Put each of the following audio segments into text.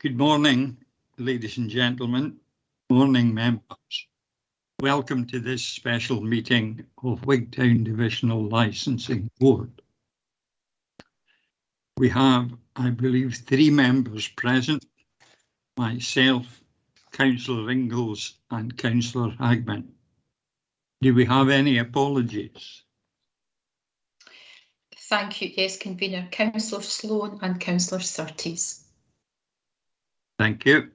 Good morning, ladies and gentlemen. Morning, members. Welcome to this special meeting of Wigtown Divisional Licensing Board. We have, I believe, 3 members present, myself, Councillor Ingalls and Councillor Hagman. Do we have any apologies? Thank you. Yes, Convener, Councillor Sloan and Councillor Surtees. Thank you.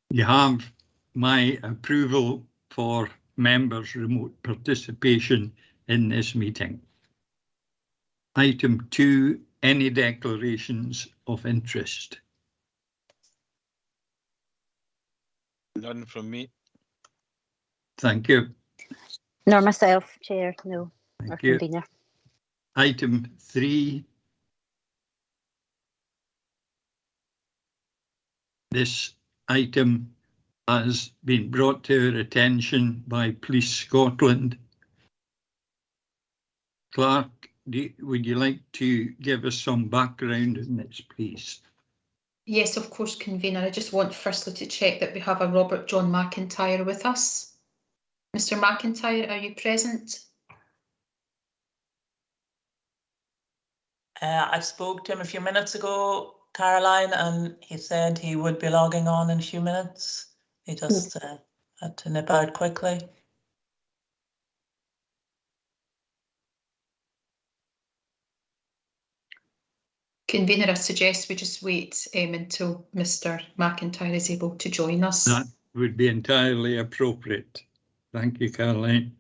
You have my approval for members' remote participation in this meeting. Item 2, any declarations of interest? None from me. Thank you. Nor myself, Chair, no. Thank or you. Convener. Item 3. This item has been brought to our attention by Police Scotland. Clark, would you like to give us some background on this, please? Yes, of course, Convener. I just want firstly to check that we have a Robert John McIntyre with us. Mr. McIntyre, are you present? I spoke to him a few minutes ago, Caroline, and he said he would be logging on in a few minutes. He just had to nip out quickly. Convener, I suggest we just wait until Mr. McIntyre is able to join us. That would be entirely appropriate. Thank you, Caroline.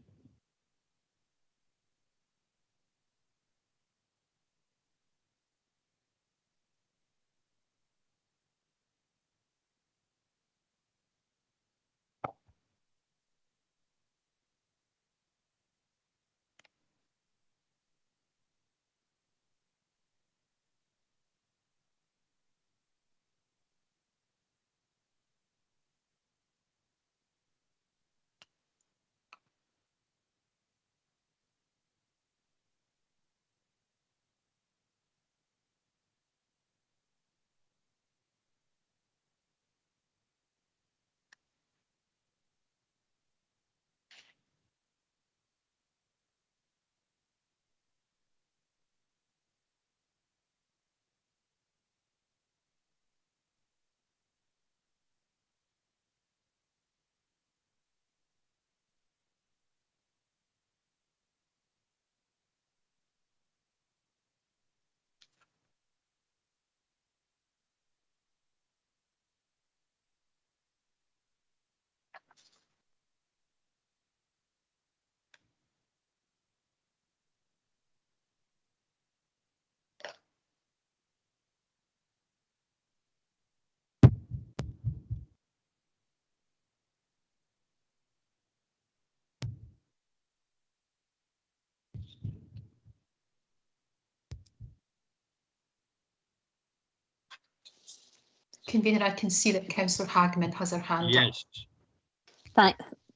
Convener, I can see that Councillor Hagman has her hand up. Yes.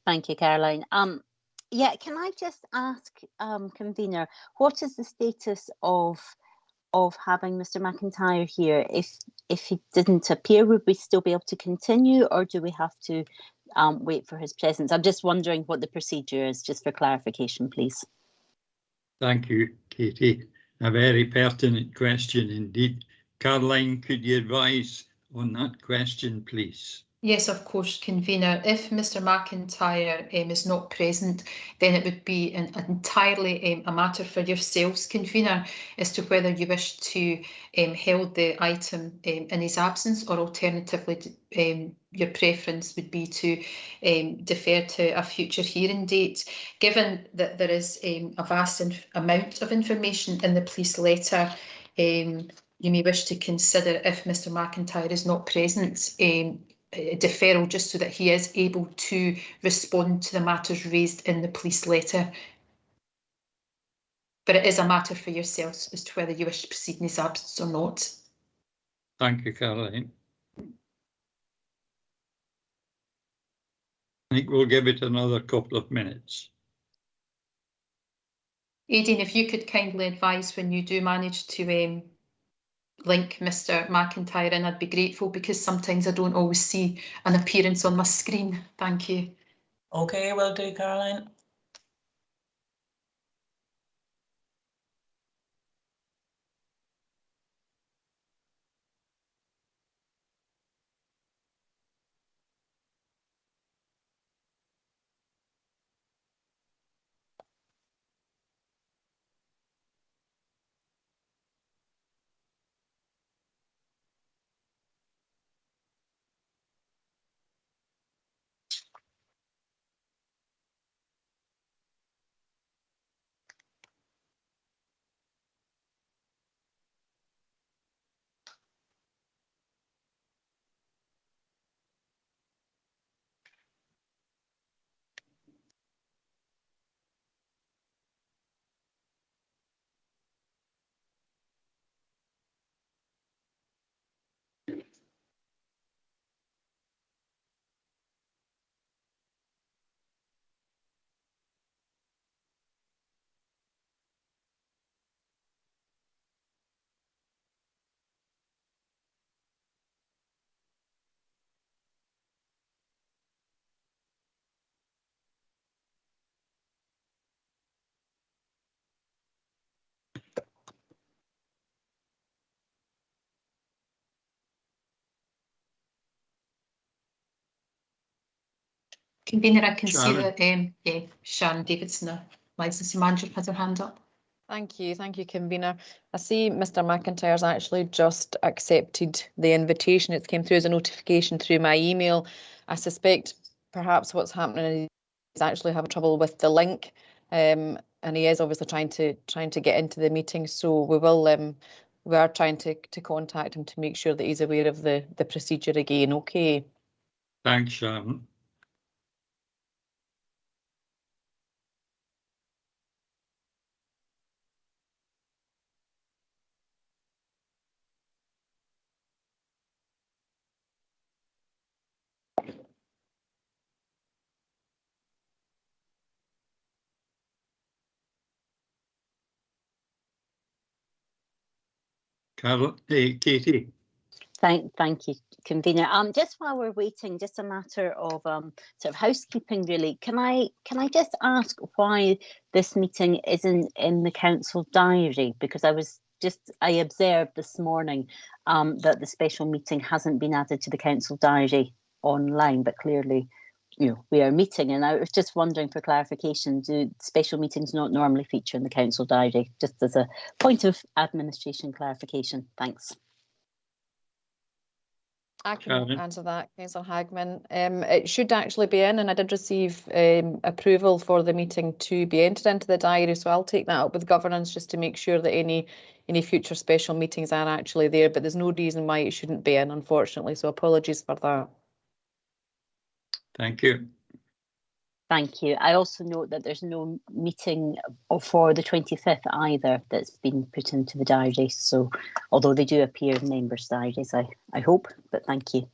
Thank you, Caroline. Yeah, can I just ask, Convener, what is the status of having Mr. McIntyre here? If he didn't appear, would we still be able to continue, or do we have to wait for his presence? I'm just wondering what the procedure is, just for clarification, please. Thank you, Katie. A very pertinent question indeed. Caroline, could you advise on that question, please? Yes, of course, Convener. If Mr. McIntyre is not present, then it would be entirely a matter for yourselves, Convener, as to whether you wish to hold the item in his absence, or alternatively your preference would be to defer to a future hearing date. Given that there is a vast amount of information in the police letter, you may wish to consider, if Mr. McIntyre is not present, a deferral, just so that he is able to respond to the matters raised in the police letter. But it is a matter for yourselves as to whether you wish to proceed in his absence or not. Thank you, Caroline. I think we'll give it another couple of minutes. Aidan, if you could kindly advise when you do manage to link Mr. McIntyre in, I'd be grateful, because sometimes I don't always see an appearance on my screen. Thank you. Okay, will do, Caroline. Convener, I can see Sharon. that Sharon Davidson, the licensing manager, has her hand up. Thank you, convener. I see Mr. McIntyre's actually just accepted the invitation. It came through as a notification through my email. I suspect perhaps what's happening is he's actually having trouble with the link, and he is obviously trying to get into the meeting. So we are trying to contact him to make sure that he's aware of the procedure again. Okay. Thanks, Sharon. Katie. Thank you, convener. Just while we're waiting, just a matter of sort of housekeeping, really. Can I just ask why this meeting isn't in the council diary? Because I observed this morning that the special meeting hasn't been added to the council diary online, but clearly, we are meeting, and I was just wondering for clarification: do special meetings not normally feature in the council diary? Just as a point of administration clarification. Thanks. I can answer that, Councillor Hagman. It should actually be in, and I did receive approval for the meeting to be entered into the diary, so I'll take that up with governance just to make sure that any future special meetings are actually there, but there's no reason why it shouldn't be in, unfortunately, so apologies for that. Thank you. Thank you. I also note that there's no meeting for the 25th either that's been put into the diary. So, although they do appear in members' diaries, I hope, but thank you.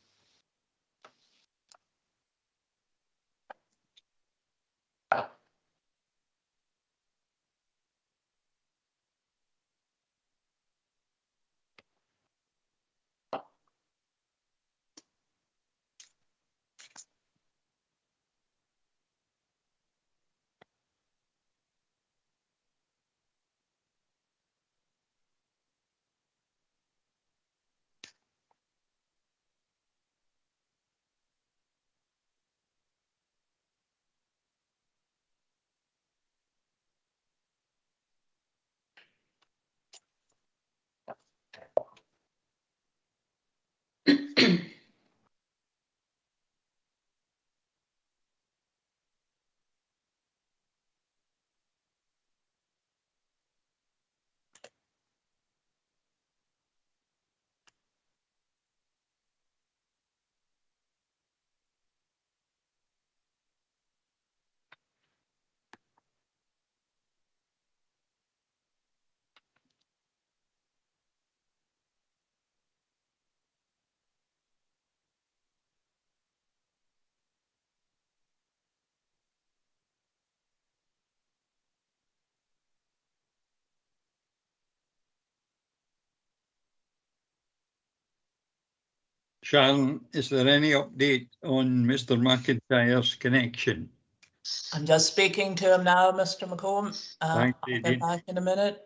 Sharon, is there any update on Mr. McIntyre's connection? I'm just speaking to him now, Mr. McComb. Thank I'll you, get Dean. back in a minute.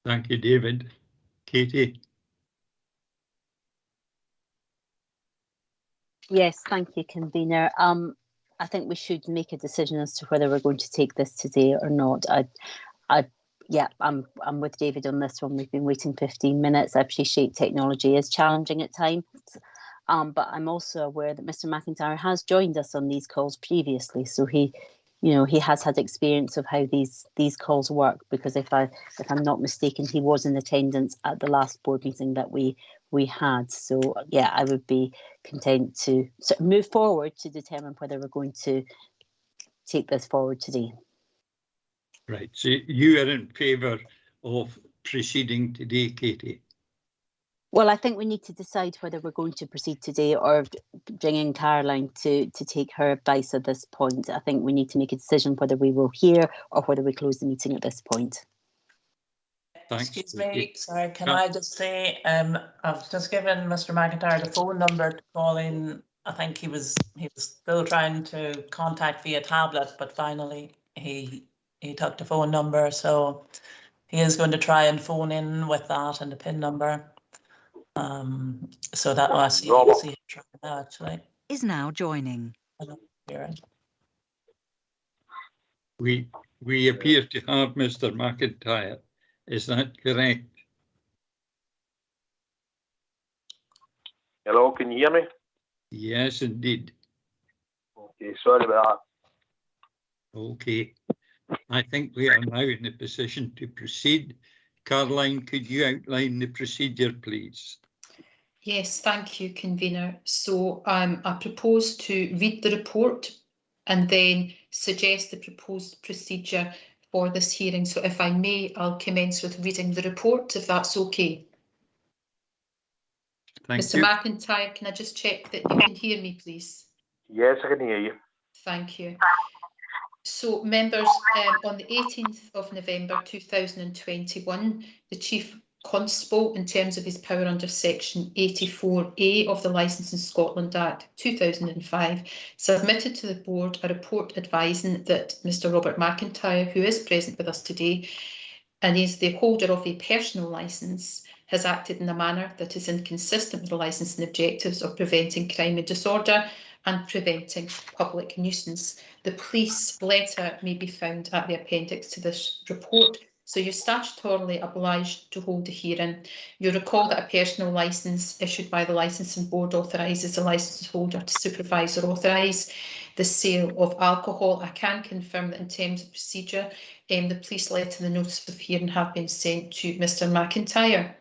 Thank you, David. Katie? Yes, thank you, convener. I think we should make a decision as to whether we're going to take this today or not. Yeah, I'm with David on this one. We've been waiting 15 minutes. I appreciate technology is challenging at times, but I'm also aware that Mr. McIntyre has joined us on these calls previously, so he has had experience of how these calls work. Because if I'm not mistaken, he was in attendance at the last board meeting that we had. So yeah, I would be content to sort of move forward to determine whether we're going to take this forward today. Right, so you are in favour of proceeding today, Katie? Well, I think we need to decide whether we're going to proceed today or bring in Caroline to take her advice at this point. I think we need to make a decision whether we will hear or whether we close the meeting at this point. Thanks. Excuse me, sorry, can I just say, I've just given Mr. McIntyre the phone number to call in. I think he was still trying to contact via tablet, but finally he took the phone number, so he is going to try and phone in with that and the PIN number. So that I see him trying now, actually. Is now joining. We appear to have Mr. McIntyre. Is that correct? Hello, can you hear me? Yes, indeed. Okay, sorry about that. Okay. I think we are now in a position to proceed. Caroline, could you outline the procedure, please? Yes, thank you, convener. So I propose to read the report and then suggest the proposed procedure for this hearing. So if I may, I'll commence with reading the report, if that's okay. Mr. McIntyre, can I just check that you can hear me, please? Yes, I can hear you. Thank you. So, members, on the 18th of November 2021, the Chief Constable, in terms of his power under Section 84A of the Licensing Scotland Act 2005, submitted to the board a report advising that Mr. Robert McIntyre, who is present with us today and is the holder of a personal licence, has acted in a manner that is inconsistent with the licensing objectives of preventing crime and disorder and preventing public nuisance. The police letter may be found at the appendix to this report. So you're statutorily obliged to hold a hearing. You recall that a personal licence issued by the licensing board authorises the licence holder to supervise or authorise the sale of alcohol. I can confirm that in terms of procedure, the police letter and the notice of hearing have been sent to Mr. McIntyre.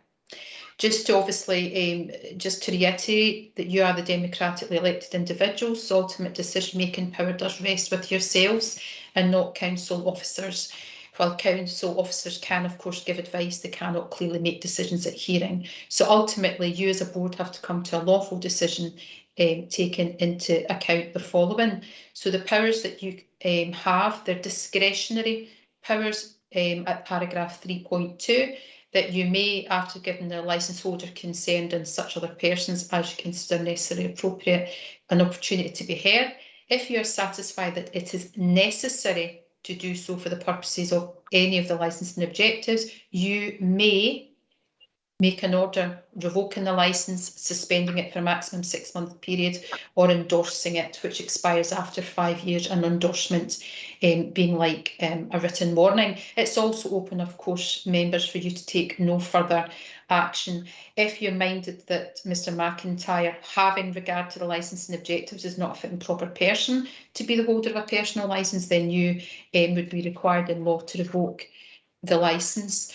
Just to obviously, just to reiterate that you are the democratically elected individuals, so ultimate decision-making power does rest with yourselves and not council officers. While council officers can, of course, give advice, they cannot clearly make decisions at hearing. So ultimately, you as a board have to come to a lawful decision taking into account the following. So the powers that you have, they're discretionary powers at paragraph 3.2, that you may, after giving the licence holder concerned and such other persons as you consider necessarily appropriate, an opportunity to be heard. If you are satisfied that it is necessary to do so for the purposes of any of the licensing objectives, you may make an order revoking the licence, suspending it for a maximum 6-month period, or endorsing it, which expires after 5 years, and endorsement being like a written warning. It's also open, of course, members, for you to take no further action. If you're minded that Mr. McIntyre, having regard to the licensing objectives, is not a fit and proper person to be the holder of a personal licence, then you would be required in law to revoke the licence.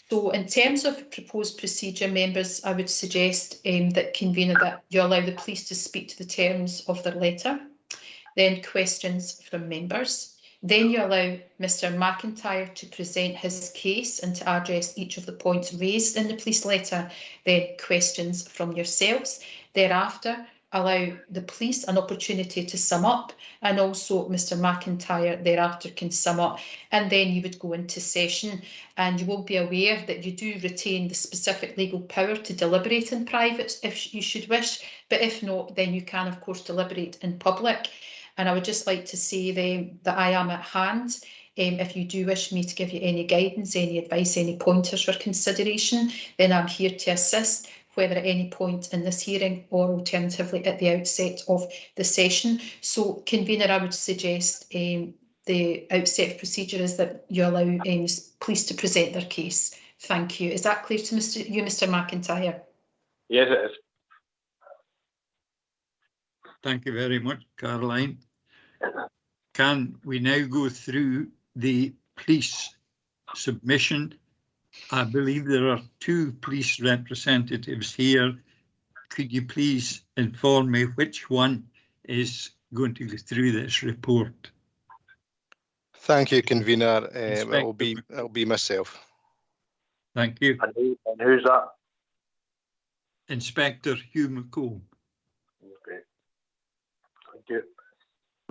So in terms of proposed procedure, members, I would suggest that convener that you allow the police to speak to the terms of their letter, then questions from members. Then you allow Mr. McIntyre to present his case and to address each of the points raised in the police letter, then questions from yourselves. Thereafter, allow the police an opportunity to sum up, and also Mr. McIntyre thereafter can sum up, and then you would go into session. And you will be aware that you do retain the specific legal power to deliberate in private if you should wish, but if not, then you can of course deliberate in public. And I would just like to say then that I am at hand if you do wish me to give you any guidance, any advice, any pointers for consideration, then I'm here to assist, whether at any point in this hearing or alternatively at the outset of the session. So, Convener, I would suggest the outset of procedure is that you allow police to present their case. Thank you. Is that clear to Mr. McIntyre? Yes, it is. Thank you very much, Caroline. Can we now go through the police submission? I believe there are 2 police representatives here. Could you please inform me which one is going to go through this report? Thank you, Convener. It'll be myself. Thank you. And who's that? Inspector Hugh McComb. Okay. Thank you.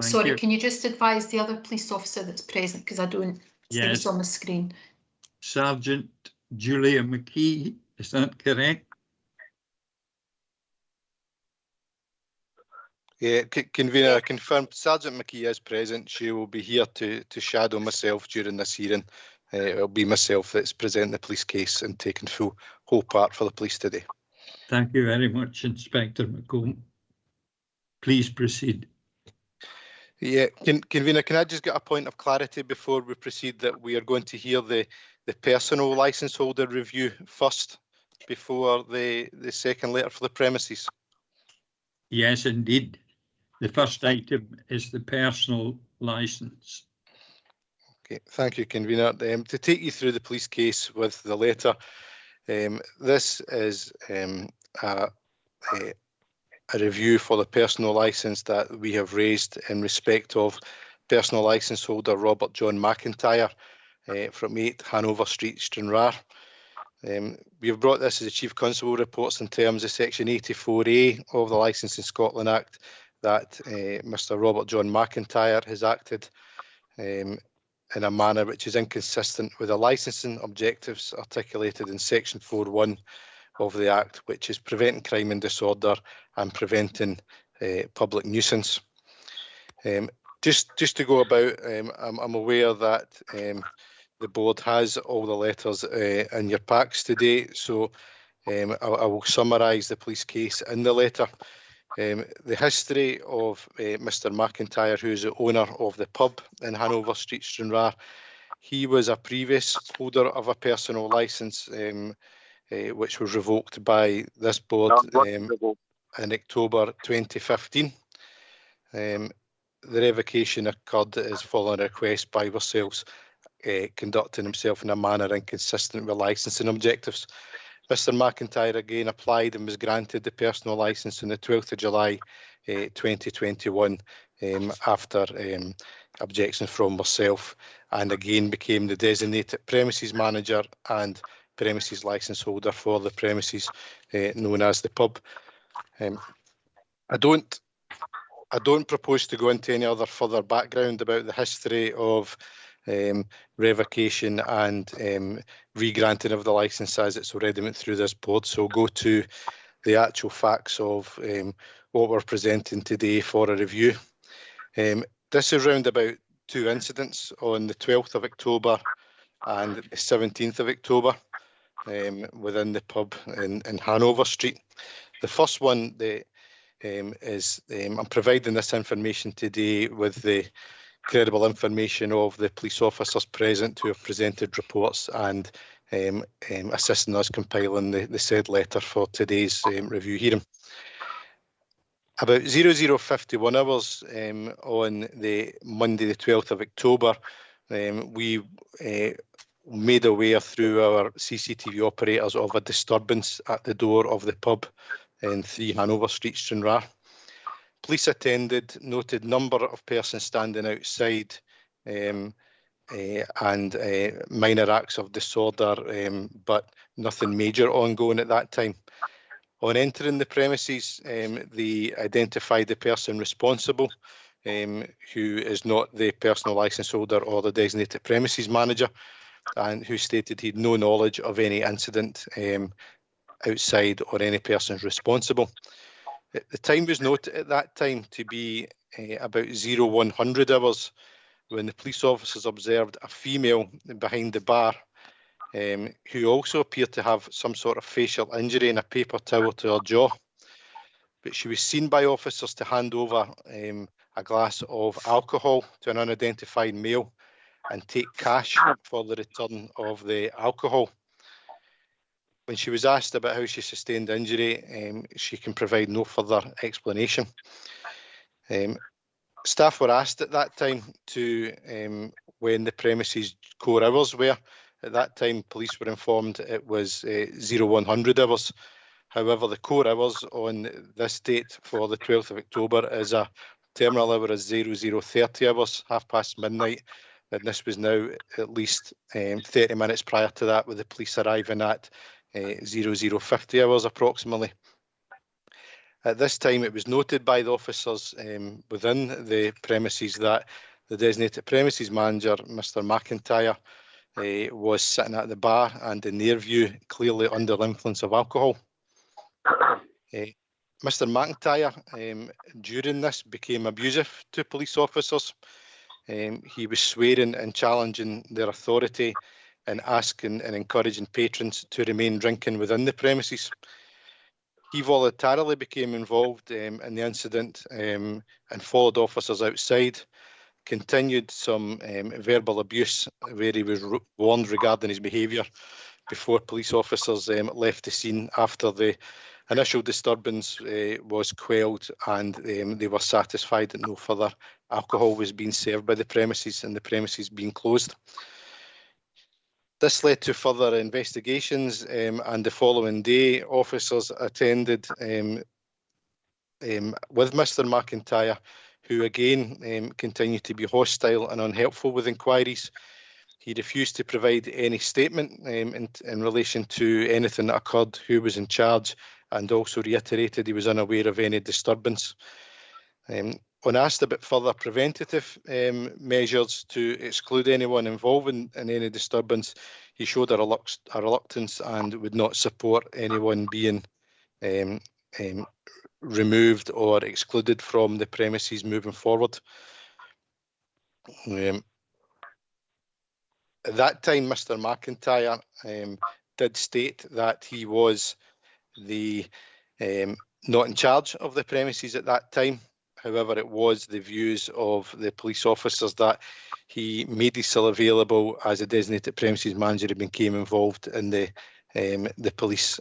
Thank Sorry, you. can you just advise the other police officer that's present, because I don't see Yes. this on the screen. Sergeant Julia McKee, is that correct? Yeah, Convener, I confirm Sergeant McKee is present. She will be here to shadow myself during this hearing. It'll be myself that's presenting the police case and taking whole part for the police today. Thank you very much, Inspector McComb. Please proceed. Yeah, Convener, can I just get a point of clarity before we proceed that we are going to hear the personal licence holder review first before the second letter for the premises? Yes, indeed. The first item is the personal licence. Okay, thank you, Convener. To take you through the police case with the letter, this is a review for the personal licence that we have raised in respect of personal licence holder Robert John McIntyre from 8 Hanover Street, Stranraer. We have brought this as the Chief Constable reports in terms of Section 84A of the Licensing Scotland Act that Mr Robert John McIntyre has acted in a manner which is inconsistent with the licensing objectives articulated in Section 4.1 of the Act, which is preventing crime and disorder and preventing public nuisance. Just to go about, I'm aware that the board has all the letters in your packs today, so I will summarise the police case in the letter. The history of Mr McIntyre, who is the owner of the pub in Hanover Street, Stranraer. He was a previous holder of a personal licence, which was revoked by this board in October 2015. The revocation occurred as following a request by ourselves, conducting himself in a manner inconsistent with licensing objectives. Mr McIntyre again applied and was granted the personal licence on the 12th of July 2021 after objections from myself, and again became the designated premises manager and premises licence holder for the premises known as the pub. I don't propose to go into any other further background about the history of revocation and re-granting of the licence as it's already went through this board. So I'll go to the actual facts of what we're presenting today for a review. This is round about 2 incidents on the 12th of October and the 17th of October within the pub in Hanover Street. The first one is I'm providing this information today with the credible information of the police officers present who have presented reports and assisting us compiling the said letter for today's review hearing. About 00:51 hours on the Monday the 12th of October, we made aware through our CCTV operators of a disturbance at the door of the pub in 3 Hanover Street, Stranraer. Police attended, noted number of persons standing outside and minor acts of disorder, but nothing major ongoing at that time. On entering the premises, they identified the person responsible, who is not the personal licence holder or the designated premises manager, and who stated he had no knowledge of any incident outside or any persons responsible. The time was noted at that time to be about 0100 hours, when the police officers observed a female behind the bar who also appeared to have some sort of facial injury and a paper towel to her jaw. But she was seen by officers to hand over a glass of alcohol to an unidentified male and take cash for the return of the alcohol. When she was asked about how she sustained injury, she can provide no further explanation. Staff were asked at that time to when the premises core hours were. At that time, police were informed it was 0100 hours. However, the core hours on this date for the 12th of October is a terminal hour of 0030 hours, half past midnight. And this was now at least 30 minutes prior to that, with the police arriving at 0050 hours approximately. At this time, it was noted by the officers within the premises that the designated premises manager, Mr. McIntyre, was sitting at the bar and, in their view, clearly under the influence of alcohol. Mr. McIntyre, during this, became abusive to police officers. He was swearing and challenging their authority and asking and encouraging patrons to remain drinking within the premises. He voluntarily became involved in the incident and followed officers outside, continued some verbal abuse where he was warned regarding his behaviour before police officers left the scene after the initial disturbance was quelled and they were satisfied that no further alcohol was being served by the premises and the premises being closed. This led to further investigations and the following day officers attended with Mr. McIntyre, who again continued to be hostile and unhelpful with inquiries. He refused to provide any statement in relation to anything that occurred, who was in charge, and also reiterated he was unaware of any disturbance. When asked about further preventative measures to exclude anyone involved in any disturbance, he showed a reluctance and would not support anyone being removed or excluded from the premises moving forward. At that time, Mr. McIntyre did state that he was not in charge of the premises at that time. However, it was the views of the police officers that he made himself available as a designated premises manager and became involved in the police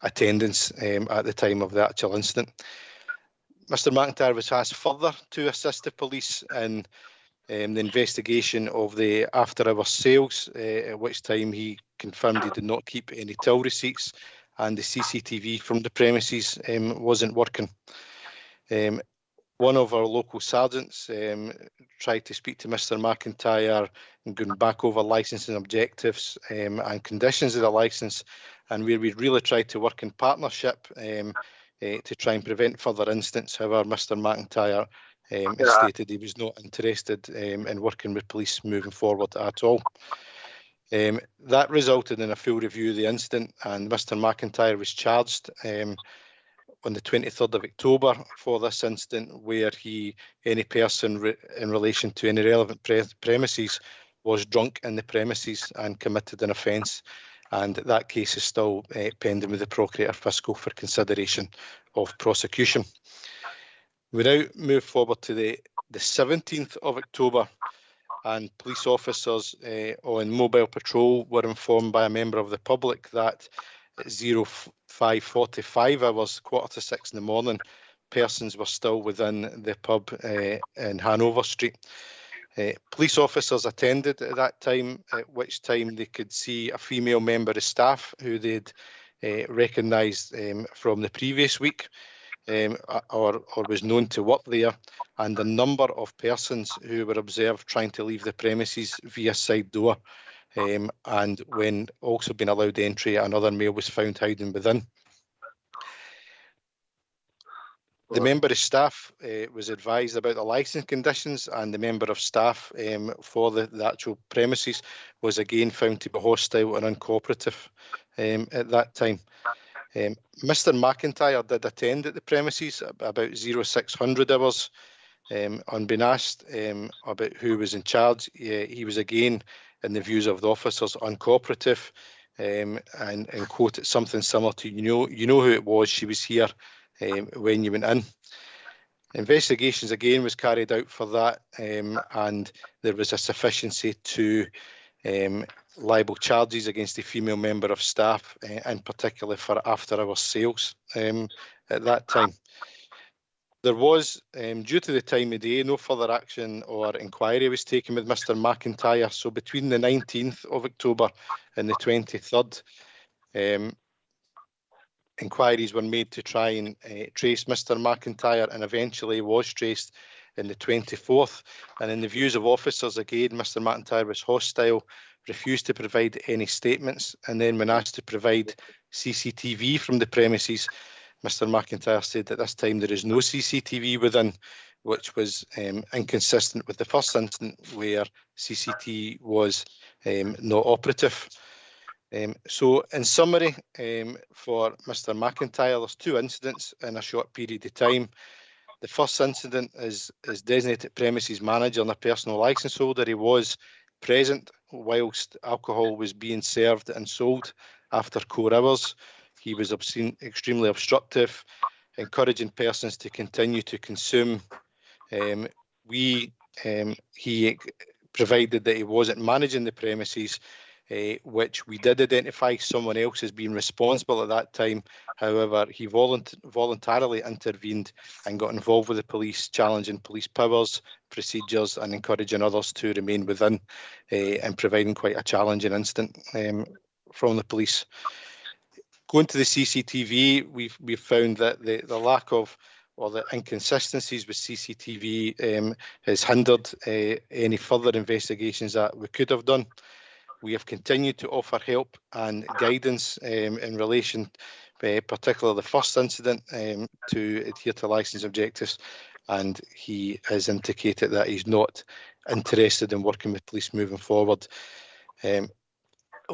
attendance at the time of the actual incident. Mr. McIntyre was asked further to assist the police in the investigation of the after-hours sales, at which time he confirmed he did not keep any till receipts and the CCTV from the premises wasn't working. One of our local sergeants tried to speak to Mr. McIntyre and going back over licensing objectives and conditions of the licence, and where we really tried to work in partnership to try and prevent further incidents. However, Mr. McIntyre stated he was not interested in working with police moving forward at all. That resulted in a full review of the incident, and Mr. McIntyre was charged on the 23rd of October for this incident, where any person in relation to any relevant premises was drunk in the premises and committed an offence, and that case is still pending with the Procurator Fiscal for consideration of prosecution. We now move forward to the 17th of October, and police officers on mobile patrol were informed by a member of the public that at 05:45 hours, 5:45 in the morning, persons were still within the pub in Hanover Street. Police officers attended at that time, at which time they could see a female member of staff who they'd recognised from the previous week or was known to work there, and a number of persons who were observed trying to leave the premises via side door. And when also being allowed entry, another male was found hiding within. The member of staff was advised about the licence conditions, and the member of staff for the actual premises was again found to be hostile and uncooperative at that time. Mr. McIntyre did attend at the premises about 0600 hours. On being asked about who was in charge, he was again, in the views of the officers, uncooperative, and quoted something similar to, you know who it was, she was here when you went in. Investigations again was carried out for that, and there was a sufficiency to libel charges against a female member of staff, in particular for after-hours sales at that time. There was, due to the time of day, no further action or inquiry was taken with Mr McIntyre. So between the 19th of October and the 23rd, inquiries were made to try and trace Mr McIntyre, and eventually was traced in the 24th. And in the views of officers, again, Mr McIntyre was hostile, refused to provide any statements, and then when asked to provide CCTV from the premises, Mr McIntyre said at this time there is no CCTV within, which was inconsistent with the first incident where CCTV was not operative. So in summary, for Mr McIntyre, there's two incidents in a short period of time. The first incident is designated premises manager and a personal licence holder. He was present whilst alcohol was being served and sold after core hours. He was extremely obstructive, encouraging persons to continue to consume. He provided that he wasn't managing the premises, which we did identify someone else as being responsible at that time. However, he voluntarily intervened and got involved with the police, challenging police powers, procedures, and encouraging others to remain within, and providing quite a challenging incident from the police. Going to the CCTV, we've found that the lack of, or the inconsistencies with CCTV has hindered any further investigations that we could have done. We have continued to offer help and guidance in relation, particularly the first incident, to adhere to licence objectives, and he has indicated that he's not interested in working with police moving forward.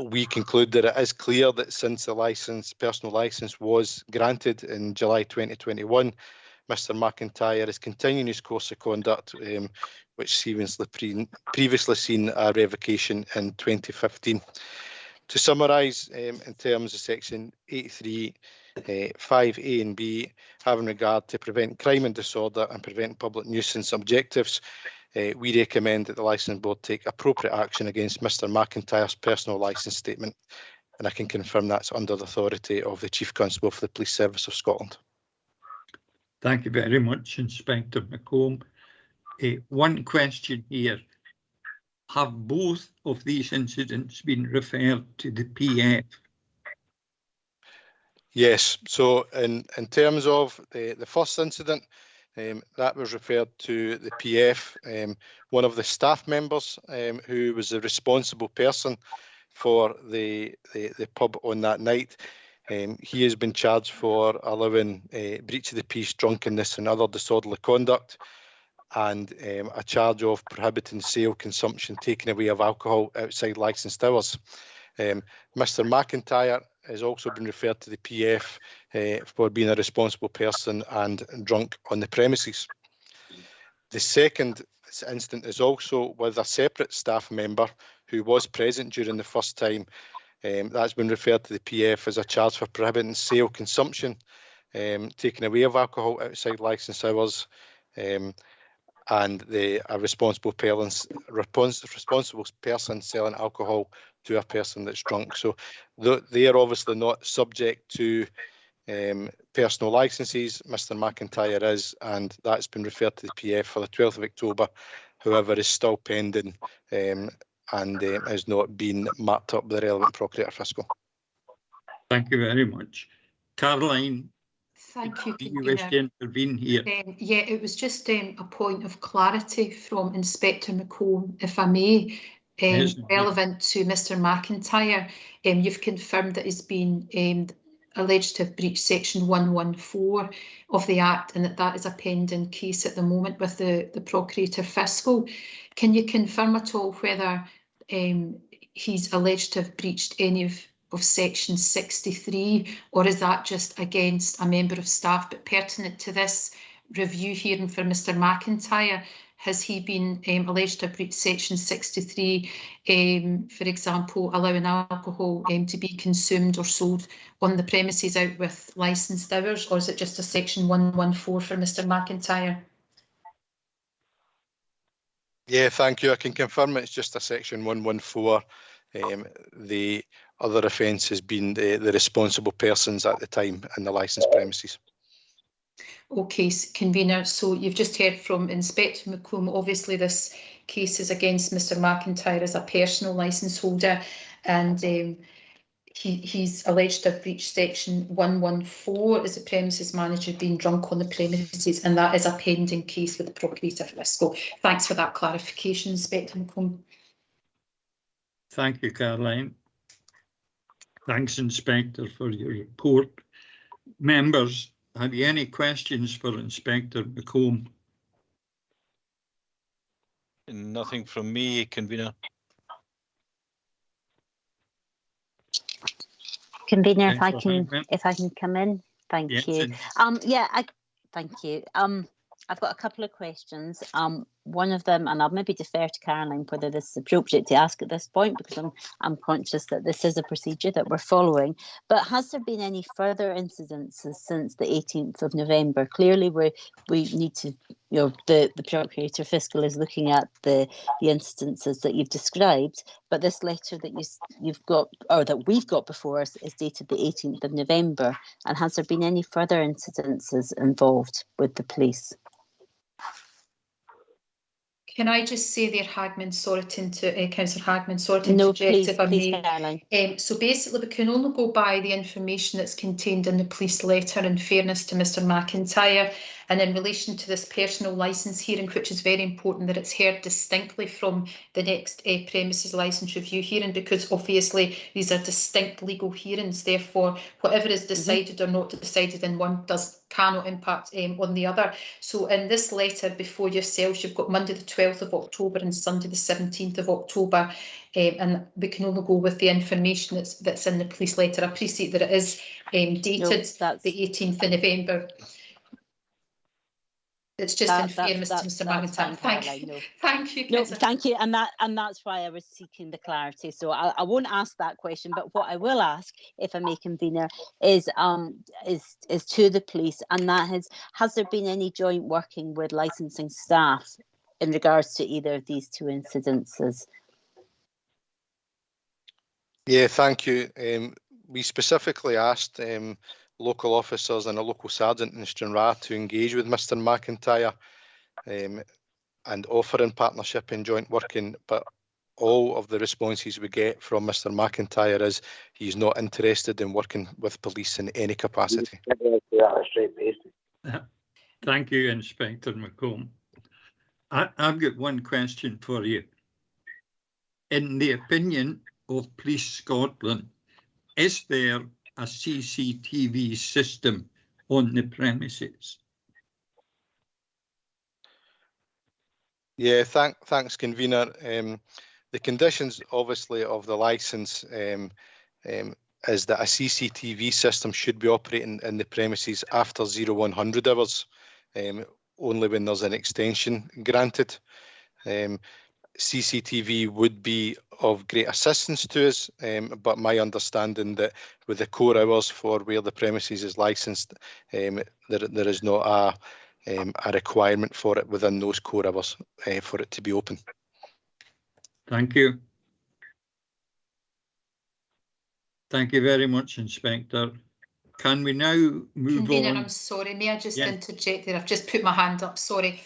We conclude that it is clear that since the personal licence was granted in July 2021, Mr McIntyre is continuing his course of conduct, which previously seen a revocation in 2015. To summarise, in terms of section 83, 5A and B, having regard to prevent crime and disorder and prevent public nuisance objectives, we recommend that the Licence Board take appropriate action against Mr McIntyre's personal licence statement, and I can confirm that's under the authority of the Chief Constable for the Police Service of Scotland. Thank you very much, Inspector McComb. One question here. Have both of these incidents been referred to the PF? Yes, so in terms of the first incident, that was referred to the PF. One of the staff members who was the responsible person for the pub on that night, he has been charged for allowing breach of the peace, drunkenness and other disorderly conduct, and a charge of prohibiting sale, consumption, taking away of alcohol outside licensed hours. Mr McIntyre has also been referred to the PF for being a responsible person and drunk on the premises. The second incident is also with a separate staff member who was present during the first time. That's been referred to the PF as a charge for prohibiting sale, consumption, taking away of alcohol outside licence hours, and a responsible person selling alcohol to a person that's drunk. So they are obviously not subject to personal licences. Mr McIntyre is, and that's been referred to the PF for the 12th of October. However, is still pending and has not been marked up with the relevant Procurator Fiscal. Thank you very much. Caroline, thank you. do you wish to intervene here? Yeah, it was just a point of clarity from Inspector McComb, if I may, Yes, relevant to Mr McIntyre. You've confirmed that he's been alleged to have breached section 114 of the Act, and that is a pending case at the moment with the Procurator Fiscal. Can you confirm at all whether he's alleged to have breached any of section 63, or is that just against a member of staff? But pertinent to this, review hearing for Mr McIntyre, has he been alleged to breach section 63, for example, allowing alcohol to be consumed or sold on the premises out with licensed hours, or is it just a section 114 for Mr McIntyre? Yeah, thank you. I can confirm it's just a section 114. The other offence has been the responsible persons at the time in the licensed premises. Okay, convener. So you've just heard from Inspector McComb. Obviously, this case is against Mr McIntyre as a personal licence holder, and he's alleged to have breached section 114 as the premises manager being drunk on the premises, and that is a pending case with the Procurator for Lisco. Thanks for that clarification, Inspector McComb. Thank you, Caroline. Thanks, Inspector, for your report. Members, have you any questions for Inspector McComb? Nothing from me, convener. Convener, Councillor if I can come in, thank Yes, you. Thank you. I've got a couple of questions. One of them, and I'll maybe defer to Caroline whether this is appropriate to ask at this point, because I'm conscious that this is a procedure that we're following. But has there been any further incidences since the 18th of November? Clearly, we need to, the Procurator Fiscal is looking at the incidences that you've described. But this letter that you've got, or that we've got before us, is dated the 18th of November. And has there been any further incidences involved with the police? Can I just say there, Hagman, sorry to Councillor Hagman, sorry to No, interject if I please, may. Caroline. So basically, we can only go by the information that's contained in the police letter, in fairness to Mr McIntyre. And in relation to this personal licence hearing, which is very important that it's heard distinctly from the next premises licence review hearing, because obviously these are distinct legal hearings. Therefore, whatever is decided or not decided in one cannot impact on the other. So in this letter before yourselves, you've got Monday the 12th of October and Sunday the 17th of October. And we can only go with the information that's in the police letter. I appreciate that it is dated the 18th of November. It's just in fairness to Mr McIntyre. Thank you. No, thank you, and that's why I was seeking the clarity. So I won't ask that question, but what I will ask, if I may, convener, is to the police, and that has there been any joint working with licensing staff in regards to either of these two incidences? Yeah, thank you. We specifically asked local officers and a local sergeant in Stranraer to engage with Mr McIntyre and offer in partnership and joint working, but all of the responses we get from Mr McIntyre is he's not interested in working with police in any capacity. Thank you, Inspector McComb. I've got one question for you. In the opinion of Police Scotland, is there a CCTV system on the premises? Yeah, thanks, convener. The conditions, obviously, of the licence is that a CCTV system should be operating in the premises after 0100 hours, only when there's an extension granted. CCTV would be of great assistance to us, but my understanding that with the core hours for where the premises is licensed, there is not a requirement for it within those core hours for it to be open. Thank you. Thank you very much, Inspector. Can we now move Convener, on? I'm sorry, may I just interject there? I've just put my hand up, sorry.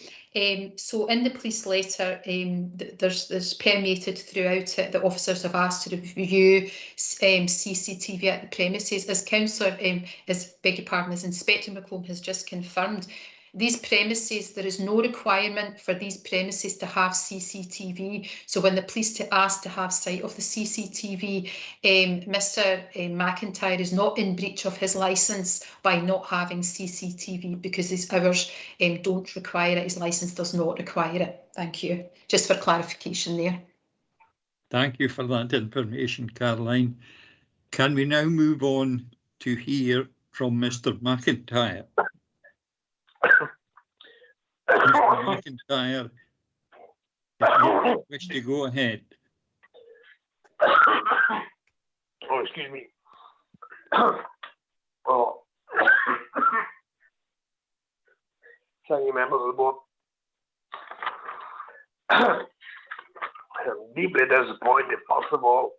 So in the police letter, there's permeated throughout it that officers have asked to review CCTV at the premises. As Councillor, as Inspector McComb has just confirmed, these premises, there is no requirement for these premises to have CCTV. So when the police asked to have sight of the CCTV, Mr. McIntyre is not in breach of his licence by not having CCTV because his hours don't require it. His licence does not require it. Thank you. Just for clarification there. Thank you for that information, Caroline. Can we now move on to hear from Mr. McIntyre? Mr. McIntyre, if you wish to go ahead. Oh, excuse me. Oh. Thank you, members of the board. I'm deeply disappointed, first of all,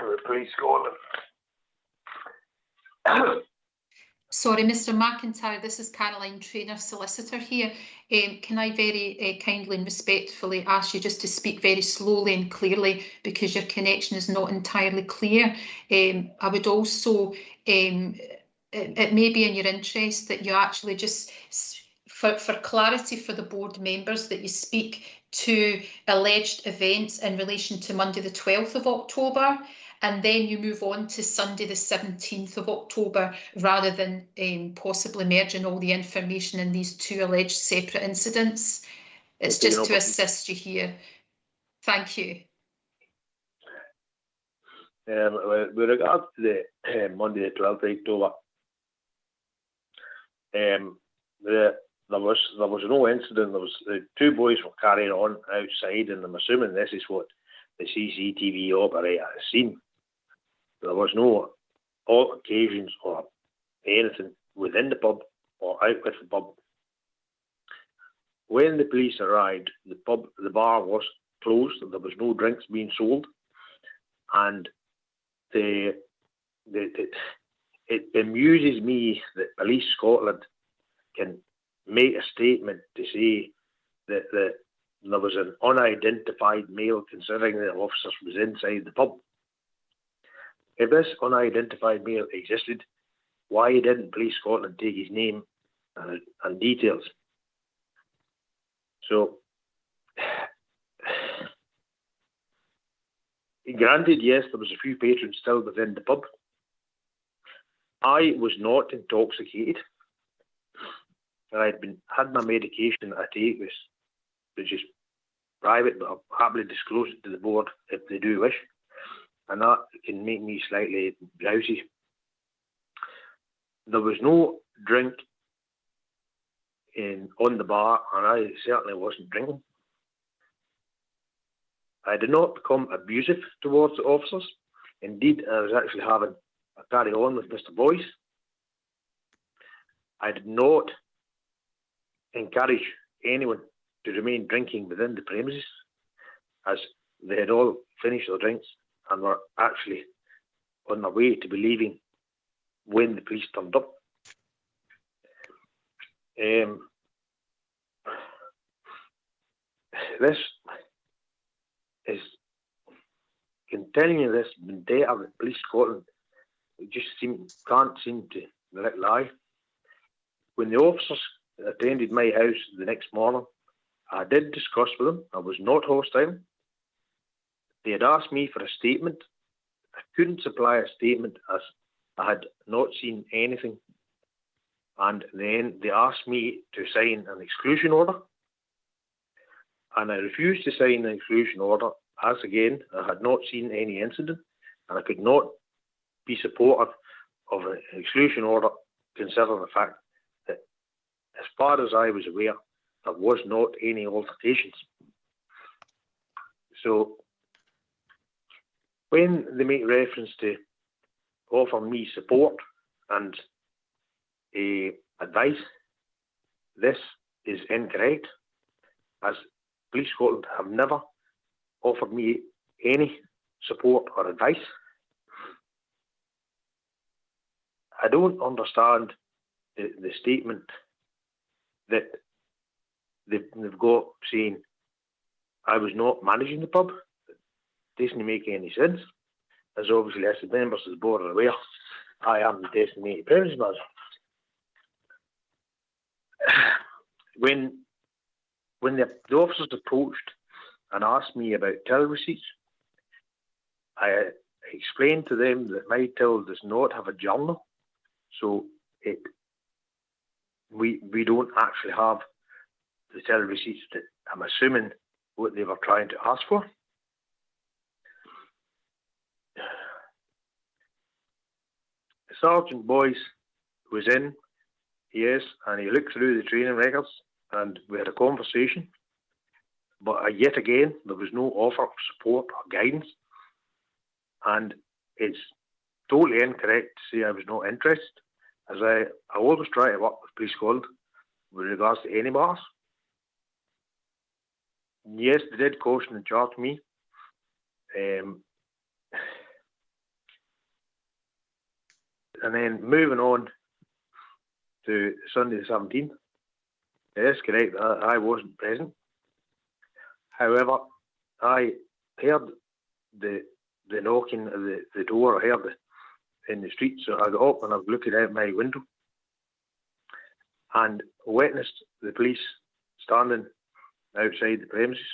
with Police Scotland. Sorry, Mr. McIntyre, this is Caroline Traynor, solicitor here. Can I very kindly and respectfully ask you just to speak very slowly and clearly, because your connection is not entirely clear. I would also, it may be in your interest that you actually just, for clarity for the board members, that you speak to alleged events in relation to Monday the 12th of October, and then you move on to Sunday the 17th of October, rather than possibly merging all the information in these two alleged separate incidents. It's just to assist you here. Thank you. With regards to the Monday the 12th of October, there was no incident. There was two boys were carrying on outside, and I'm assuming this is what the CCTV operator has seen. There was no altercations or anything within the pub or out with the pub. When the police arrived, the bar was closed. There was no drinks being sold, and it amuses me that Police Scotland can make a statement to say that there was an unidentified male, considering the officer was inside the pub. If this unidentified male existed, why didn't Police Scotland take his name and details? So, granted, yes, there was a few patrons still within the pub. I was not intoxicated. I'd had my medication I take, which is private, but I'll happily disclose it to the board if they do wish, and that can make me slightly drowsy. There was no drink on the bar, and I certainly wasn't drinking. I did not become abusive towards the officers. Indeed, I was actually having a carry on with Mr. Boyce. I did not encourage anyone to remain drinking within the premises, as they had all finished their drinks and were actually on their way to be leaving when the police turned up. This is continuing this vendetta with Police Scotland. It just can't seem to let lie. When the officers attended my house the next morning, I did discuss with them. I was not hostile. They had asked me for a statement. I couldn't supply a statement as I had not seen anything. And then they asked me to sign an exclusion order. And I refused to sign an exclusion order, as again, I had not seen any incident, and I could not be supportive of an exclusion order, considering the fact that, as far as I was aware, there was not any altercations. So, when they make reference to offer me support and advice, this is incorrect, as Police Scotland have never offered me any support or advice. I don't understand the statement that they've got saying I was not managing the pub. It doesn't make any sense, as obviously, as the members of the board are aware, I am the designated premises manager. When the officers approached and asked me about till receipts, I explained to them that my till does not have a journal, so we don't actually have the till receipts that I'm assuming what they were trying to ask for. Sergeant Boyce was in, yes, and he looked through the training records and we had a conversation, but yet again there was no offer of support or guidance, and it's totally incorrect to say I was not interested, as I always try to work with Police Scotland with regards to any matters. Yes, they did caution and charge me. And then moving on to Sunday the 17th, it is correct that I wasn't present. However, I heard the knocking of the door, I heard it in the street, so I got up and I was looking out my window and witnessed the police standing outside the premises.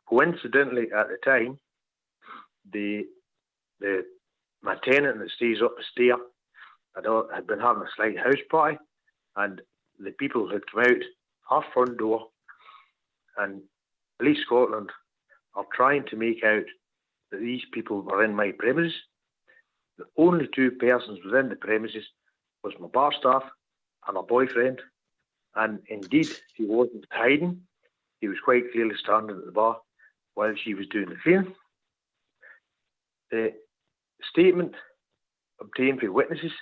Coincidentally, at the time, my tenant that stays up the stair had been having a slight house party, and the people had come out our front door, and Police Scotland are trying to make out that these people were in my premises. The only two persons within the premises was my bar staff and my boyfriend, and indeed he wasn't hiding. He was quite clearly standing at the bar while she was doing the cleaning. The statement obtained from witnesses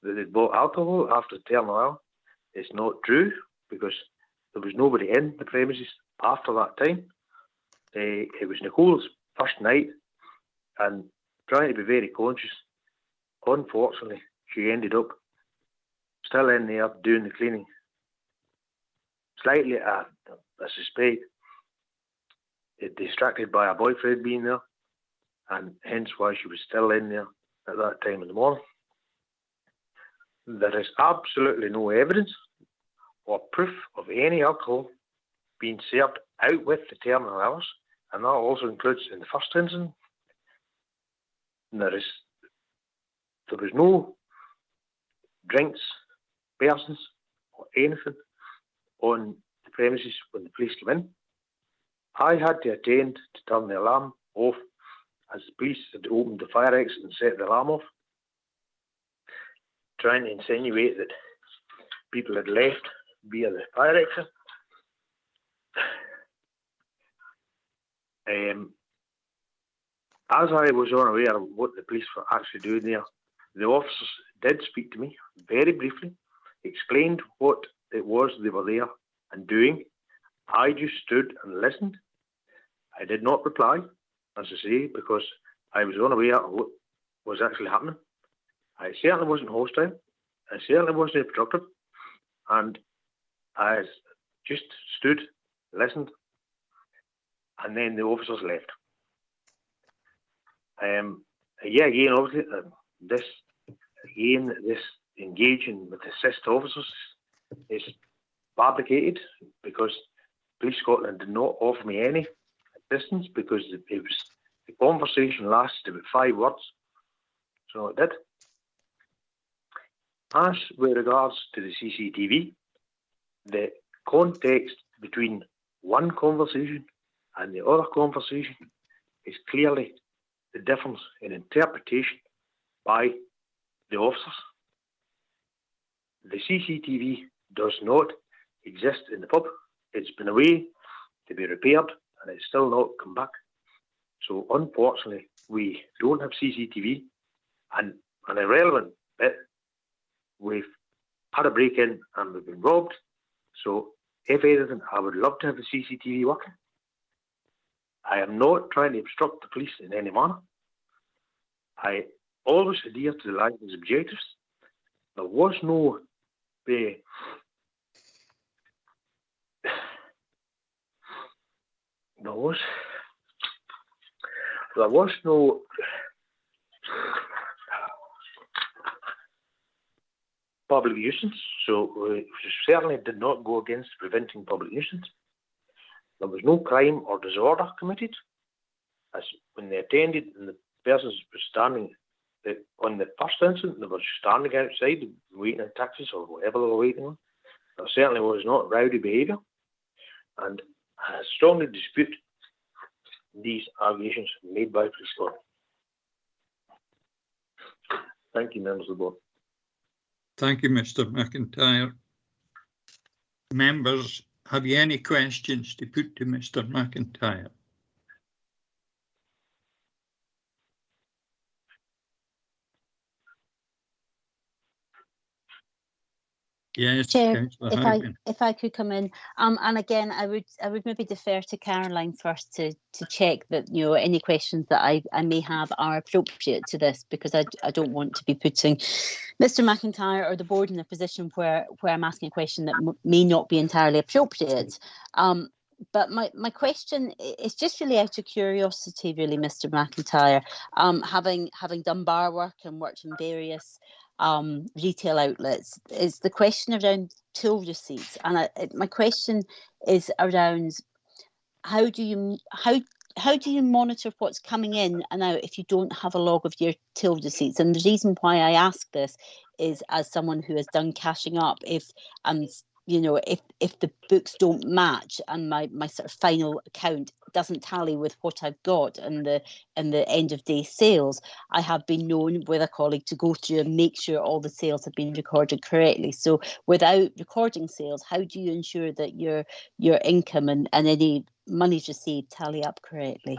that they'd bought alcohol after the terminal hour is not true, because there was nobody in the premises after that time. It was Nicole's first night, and trying to be very conscious, unfortunately, she ended up still in there doing the cleaning. Slightly, I suspect, distracted by her boyfriend being there, and hence why she was still in there at that time in the morning. There is absolutely no evidence or proof of any alcohol being served out with the terminal hours, and that also includes in the first incident. There was no drinks, persons, or anything on the premises when the police came in. I had to attend to turn the alarm off, as the police had opened the fire exit and set the alarm off, trying to insinuate that people had left via the fire exit. As I was unaware of what the police were actually doing there, the officers did speak to me very briefly, explained what it was they were there and doing. I just stood and listened. I did not reply, as I say, because I was unaware of what was actually happening. I certainly wasn't hostile. I certainly wasn't obstructive. And I just stood, listened, and then the officers left. Again, obviously, this engaging with the assist officers is fabricated, because Police Scotland did not offer me any assistance, because the conversation lasted about 5 words. So it did. As with regards to the CCTV, the context between one conversation and the other conversation is clearly the difference in interpretation by the officers. The CCTV does not exist in the pub. It's been away to be repaired, and it's still not come back. So unfortunately, we don't have CCTV. And an irrelevant bit, we've had a break-in and we've been robbed. So if anything, I would love to have the CCTV working. I am not trying to obstruct the police in any manner. I always adhere to the licence objectives. There was no public nuisance, so we certainly did not go against preventing public nuisance. There was no crime or disorder committed, as when they attended and the persons were standing on the first incident, they were standing outside waiting on taxis or whatever they were waiting on. There certainly was not rowdy behaviour, and I strongly dispute these allegations made by Police Scotland. Thank you, members of the board. Thank you, Mr. McIntyre. Members, have you any questions to put to Mr. McIntyre? Yes, Chair, Councillor Hagman. if I could come in, and again, I would maybe defer to Caroline first to check that, you know, any questions that I may have are appropriate to this, because I don't want to be putting Mr. McIntyre or the board in a position where I'm asking a question that may not be entirely appropriate. But my question is just really out of curiosity, really, Mr. McIntyre. Having done bar work and worked in various retail outlets, is the question around till receipts, and my question is around how do you monitor what's coming in and out if you don't have a log of your till receipts? And the reason why I ask this is, as someone who has done cashing up, if the books don't match and my sort of final account doesn't tally with what I've got in the end of day sales, I have been known with a colleague to go through and make sure all the sales have been recorded correctly. So without recording sales, how do you ensure that your income and any monies received tally up correctly?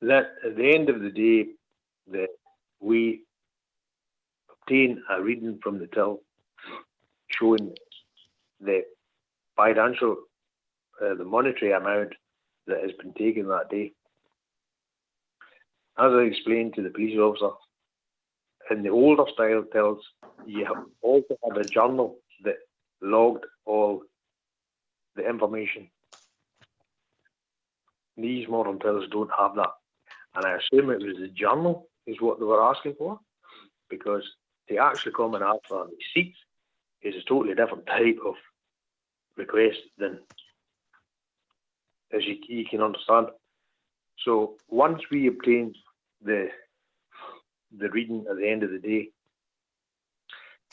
That at the end of the day, that we obtain a reading from the till showing the financial, the monetary amount that has been taken that day. As I explained to the police officer, in the older style tills, you also have a journal that logged all the information. These modern tills don't have that. And I assume it was the journal is what they were asking for, because to actually come and ask for receipts is a totally different type of request than, as you can understand. So once we obtain the reading at the end of the day,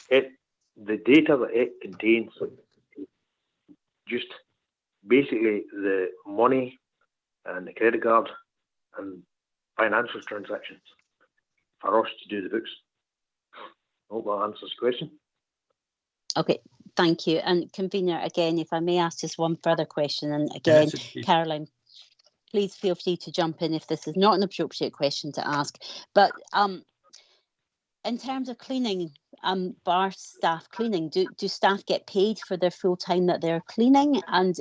the data that it contains just basically the money and the credit card and financial transactions for us to do the books. I hope that answers the question. Okay, thank you. And convener, again, if I may ask just one further question, and again, yes, Caroline, please feel free to jump in if this is not an appropriate question to ask. But in terms of cleaning, bar staff cleaning, do staff get paid for their full time that they're cleaning? And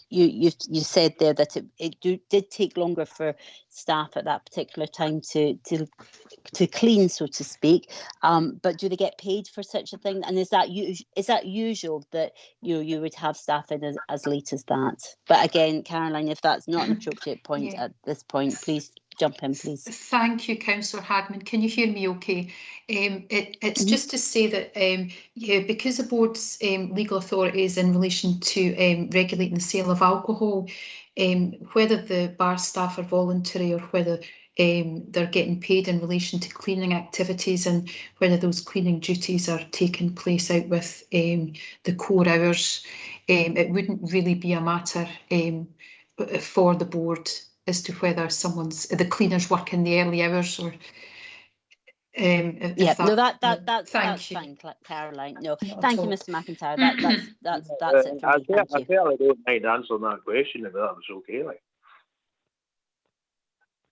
you said there that it did take longer for staff at that particular time to clean, so to speak. But do they get paid for such a thing? And is that usual that you would have staff in as late as that? But again, Caroline, if that's not an appropriate point at this point, please jump in, please. Thank you, Councillor Hagman. Can you hear me okay? It's just to say that because the board's legal authority is in relation to regulating the sale of alcohol, whether the bar staff are voluntary or whether they're getting paid in relation to cleaning activities, and whether those cleaning duties are taking place out with the core hours, it wouldn't really be a matter for the board as to whether the cleaners work in the early hours or. That's fine, Caroline. No, thank you, Mr. McIntyre. That's it for me. Thank you. I certainly don't mind answering that question if that was okay.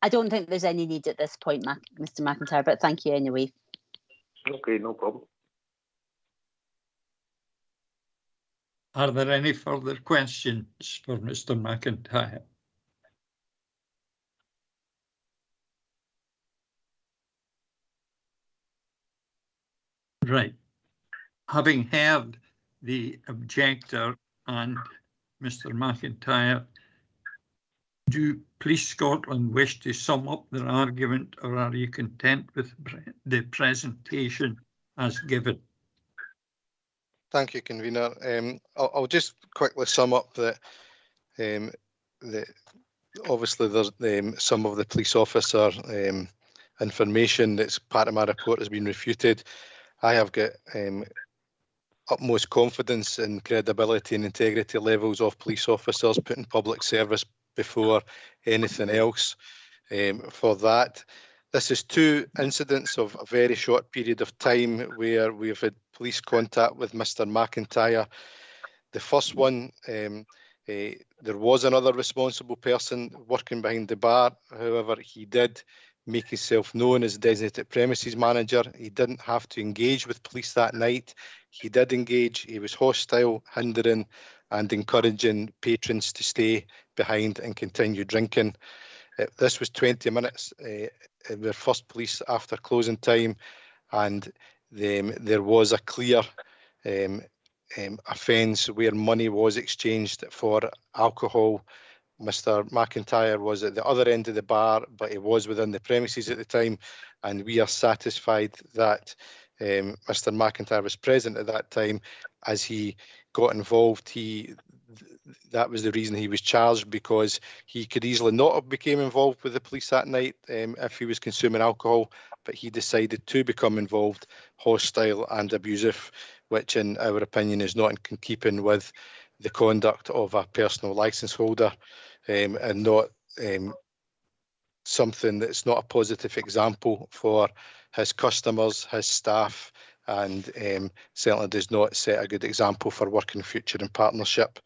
I don't think there's any need at this point, Mr. McIntyre, but thank you anyway. Okay, no problem. Are there any further questions for Mr. McIntyre? Right. Having heard the objector and Mr. McIntyre, do Police Scotland wish to sum up their argument, or are you content with the presentation as given? Thank you, convener. I'll just quickly sum up that obviously there's some of the police officer information that's part of my report has been refuted. I have got utmost confidence in credibility and integrity levels of police officers putting public service before anything else. for that. This is two incidents of a very short period of time where we've had police contact with Mr. McIntyre. The first one, there was another responsible person working behind the bar. However, he did make himself known as designated premises manager. He didn't have to engage with police that night. He did engage. He was hostile, hindering and encouraging patrons to stay behind and continue drinking. This was 20 minutes. Their first police after closing time, and there was a clear offence where money was exchanged for alcohol. Mr. McIntyre was at the other end of the bar, but he was within the premises at the time, and we are satisfied that Mr. McIntyre was present at that time. As he got involved, that was the reason he was charged, because he could easily not have become involved with the police that night if he was consuming alcohol, but he decided to become involved, hostile and abusive, which in our opinion is not in keeping with the conduct of a personal licence holder, and not something that's not a positive example for his customers, his staff, and certainly does not set a good example for working future in partnership.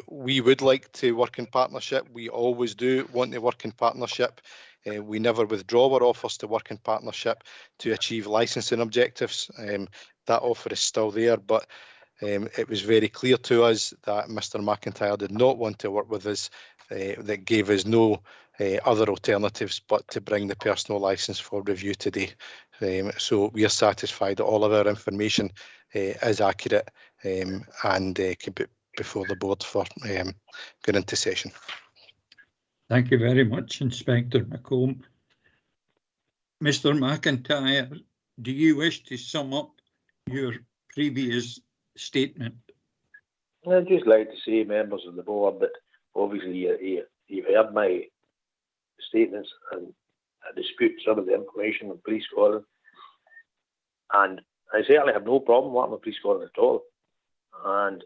We would like to work in partnership. We always do want to work in partnership. We never withdraw our offers to work in partnership to achieve licensing objectives. That offer is still there, but it was very clear to us that Mr. McIntyre did not want to work with us. That gave us no other alternatives but to bring the personal licence for review today. So we are satisfied that all of our information is accurate and can be before the board for going into session. Thank you very much, Inspector McComb. Mr. McIntyre, do you wish to sum up your previous statement? I'd just like to say, members of the board, that obviously you've heard my statements, and I dispute some of the information on police calling, and I certainly have no problem with police calling at all. And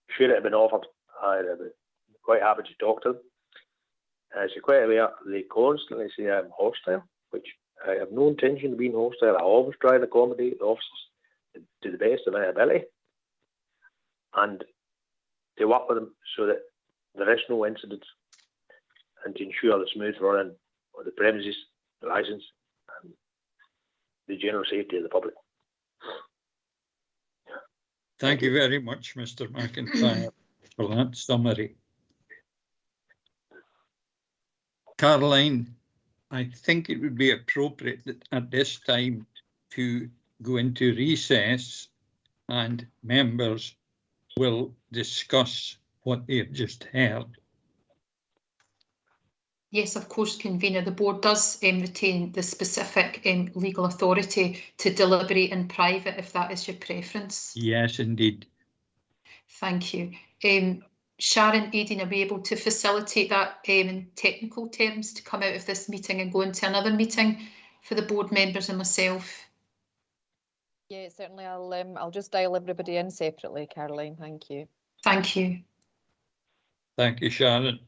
should it have been offered, I'd have been quite happy to talk to them. As you're quite aware, they constantly say I'm hostile, which I have no intention of being hostile. I always try and accommodate the officers to the best of my ability, and to work with them so that there is no incidents, and to ensure the smooth running of the premises, the licence, and the general safety of the public. Thank you very much, Mr. McIntyre, for that summary. Caroline, I think it would be appropriate that at this time to go into recess, and members will discuss what they have just heard. Yes, of course, Convener. The board does retain the specific legal authority to deliberate in private, if that is your preference. Yes, indeed. Thank you. Sharon, Aidan, are we able to facilitate that in technical terms to come out of this meeting and go into another meeting for the board members and myself? Yeah, certainly. I'll just dial everybody in separately, Caroline. Thank you. Thank you. Thank you, Sharon.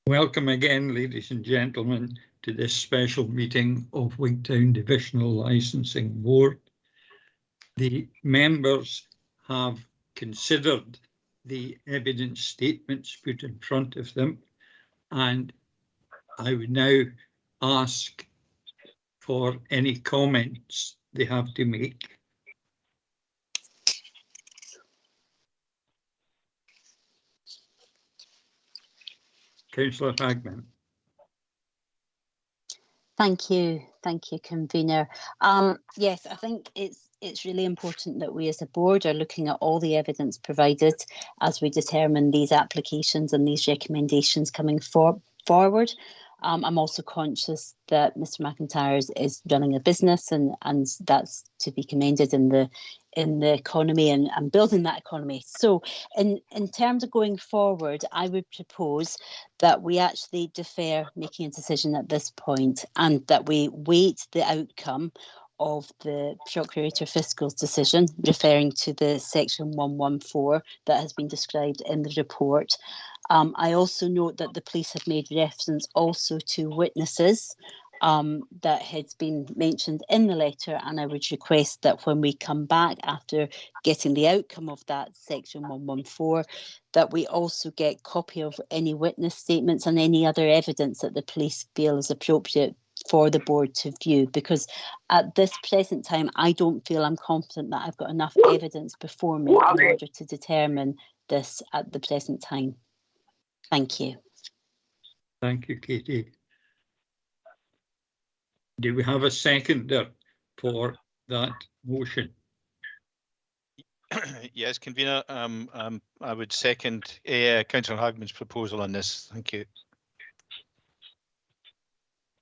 Welcome again, ladies and gentlemen, to this special meeting of Wigtown Divisional Licensing Board. The members have considered the evidence statements put in front of them, and I would now ask for any comments they have to make. Councillor Hagman. Thank you, convener. Yes, I think it's really important that we as a board are looking at all the evidence provided as we determine these applications and these recommendations coming forward. I'm also conscious that Mr McIntyre is running a business, and that's to be commended in the economy and building that economy. So in terms of going forward, I would propose that we actually defer making a decision at this point, and that we wait the outcome of the Procurator Fiscal's decision, referring to the section 114 that has been described in the report. I also note that the police have made reference also to witnesses that had been mentioned in the letter, and I would request that when we come back after getting the outcome of that section 114, that we also get copy of any witness statements and any other evidence that the police feel is appropriate for the board to view, because at this present time I don't feel I'm confident that I've got enough evidence before me in order to determine this at the present time. Thank you. Thank you, Katie. Do we have a seconder for that motion? Yes, convener. I would second Councillor Hagman's proposal on this. Thank you.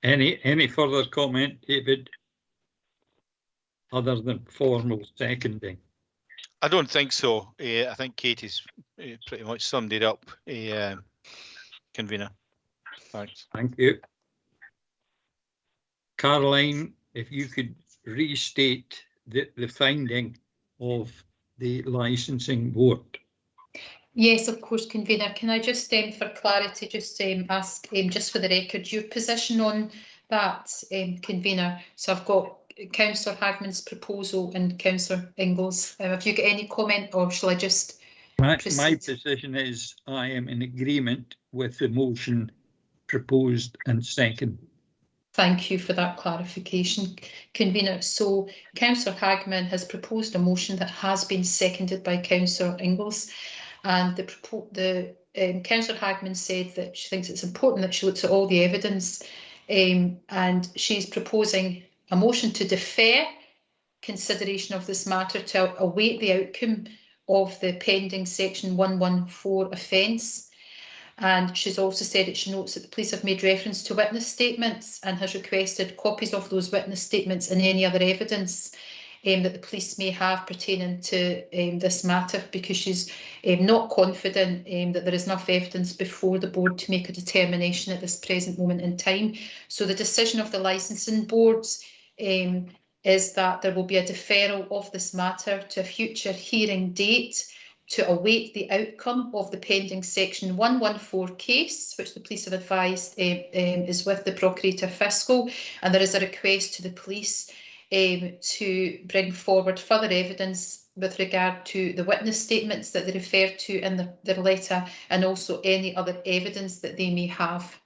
Any further comment, David, other than formal seconding? I don't think so. I think Katie's pretty much summed it up, convener. Thanks. Thank you. Caroline, if you could restate the finding of the licensing board. Yes, of course, convener. Can I just, for clarity, just ask, just for the record, your position on that, convener? So I've got Councillor Hagman's proposal and Councillor Ingalls. Have you got any comment, or shall I just proceed? My position is I am in agreement with the motion proposed and second. Thank you for that clarification, convener. So Councillor Hagman has proposed a motion that has been seconded by Councillor Ingalls, and Councillor Hagman said that she thinks it's important that she looks at all the evidence, and she's proposing a motion to defer consideration of this matter to await the outcome of the pending section 114 offence. And she's also said that she notes that the police have made reference to witness statements and has requested copies of those witness statements and any other evidence that the police may have pertaining to this matter, because she's not confident that there is enough evidence before the board to make a determination at this present moment in time. So the decision of the licensing boards is that there will be a deferral of this matter to a future hearing date to await the outcome of the pending section 114 case, which the police have advised is with the Procurator Fiscal, and there is a request to the police to bring forward further evidence with regard to the witness statements that they refer to in their letter, and also any other evidence that they may have.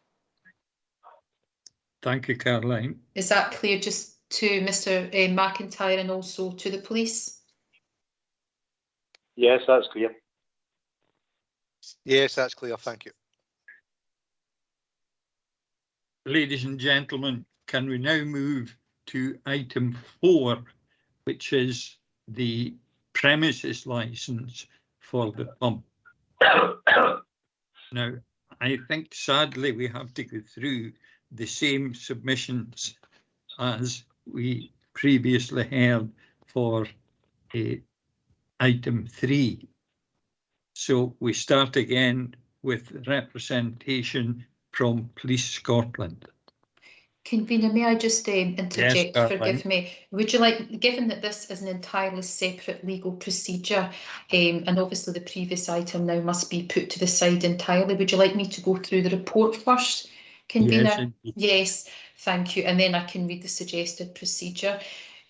Thank you, Caroline. Is that clear just to Mr. McIntyre and also to the police? Yes, that's clear. Yes, that's clear. Thank you. Ladies and gentlemen, can we now move to item 4, which is the premises licence for the pump? Now, I think sadly we have to go through the same submissions as we previously heard for item 3. So we start again with representation from Police Scotland. Convener, may I just interject? Yes, Forgive me. Would you like, given that this is an entirely separate legal procedure, and obviously the previous item now must be put to the side entirely, would you like me to go through the report first, Convener? Yes, thank you. And then I can read the suggested procedure.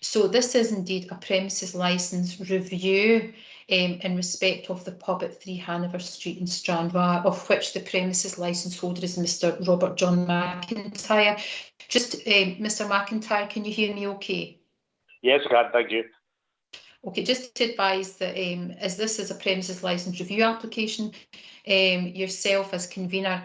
So this is indeed a premises licence review in respect of the pub at 3 Hanover Street in Stranraer, of which the premises licence holder is Mr. Robert John McIntyre. Just, Mr. McIntyre, can you hear me okay? Yes, I can, thank you. Okay, just to advise that as this is a premises licence review application, yourself as convener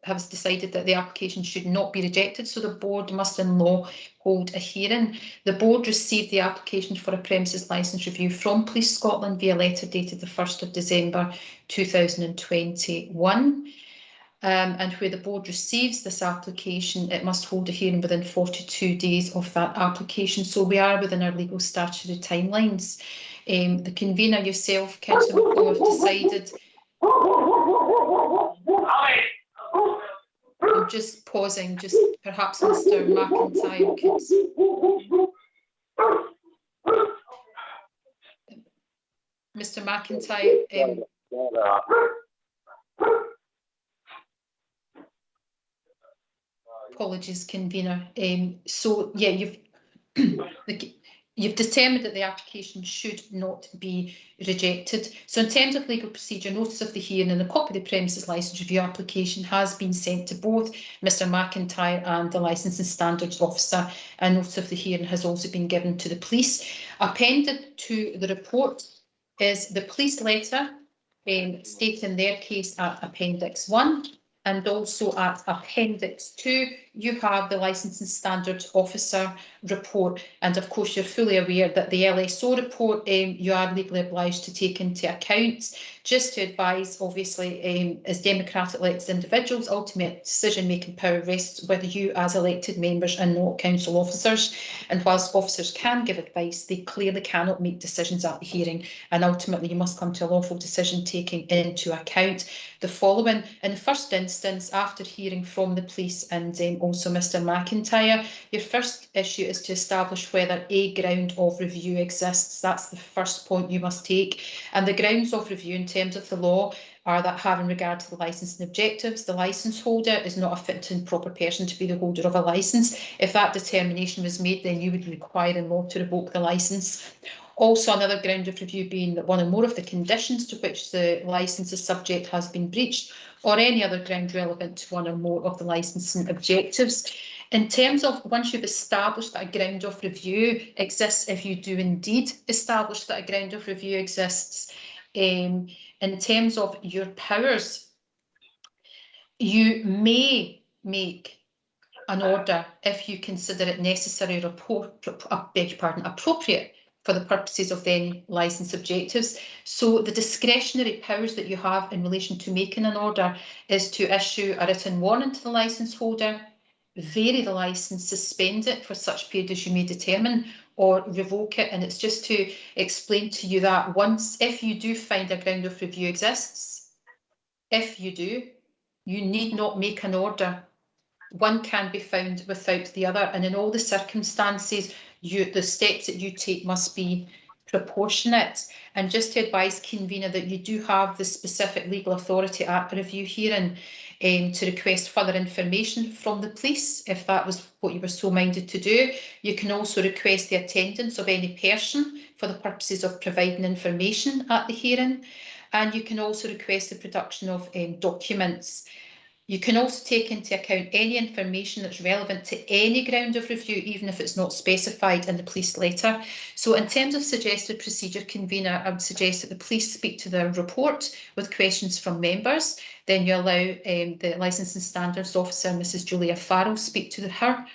has decided that the application should not be rejected, so the board must in law hold a hearing. The board received the application for a premises licence review from Police Scotland via letter dated the 1st of December 2021. And where the board receives this application, it must hold a hearing within 42 days of that application. So we are within our legal statutory timelines. The convener yourself, Councillor McCall, have decided. I'm just pausing, just perhaps Mr. McIntyre could. Mr. McIntyre. Apologies, convener. So yeah, you've determined that the application should not be rejected. So in terms of legal procedure, notice of the hearing and a copy of the premises licence review application has been sent to both Mr. McIntyre and the Licensing Standards Officer, and notice of the hearing has also been given to the police. Appended to the report is the police letter stating their case at Appendix 1. And also at Appendix 2, you have the Licensing Standards Officer report. And of course, you're fully aware that the LSO report you are legally obliged to take into account. Just to advise, obviously, as democratic elected individuals, ultimate decision-making power rests with you as elected members and not council officers. And whilst officers can give advice, they clearly cannot make decisions at the hearing. And ultimately, you must come to a lawful decision taking into account the following. In the first instance, after hearing from the police and also Mr. McIntyre, your first issue is to establish whether a ground of review exists. That's the first point you must take. And the grounds of review in terms of the law are that having regard to the licensing objectives, the licence holder is not a fit and proper person to be the holder of a licence. If that determination was made, then you would require in law to revoke the licence. Also, another ground of review being that one or more of the conditions to which the licence is subject has been breached, or any other ground relevant to one or more of the licensing objectives. In terms of once you've established that a ground of review exists, if you do indeed establish that a ground of review exists, in terms of your powers, you may make an order if you consider it necessary or appropriate for the purposes of any licence objectives. So the discretionary powers that you have in relation to making an order is to issue a written warning to the licence holder, vary the licence, suspend it for such period as you may determine, or revoke it. And it's just to explain to you that once, if you do find a ground of review exists, if you do, you need not make an order. One can be found without the other, and in all the circumstances, the steps that you take must be proportionate. And just to advise convener that you do have the specific legal authority at a review hearing to request further information from the police, if that was what you were so minded to do. You can also request the attendance of any person for the purposes of providing information at the hearing, and you can also request the production of documents. You can also take into account any information that's relevant to any ground of review, even if it's not specified in the police letter. So in terms of suggested procedure, convener, I would suggest that the police speak to their report with questions from members. Then you allow the Licensing Standards Officer, Mrs. Julia Farrell, speak to her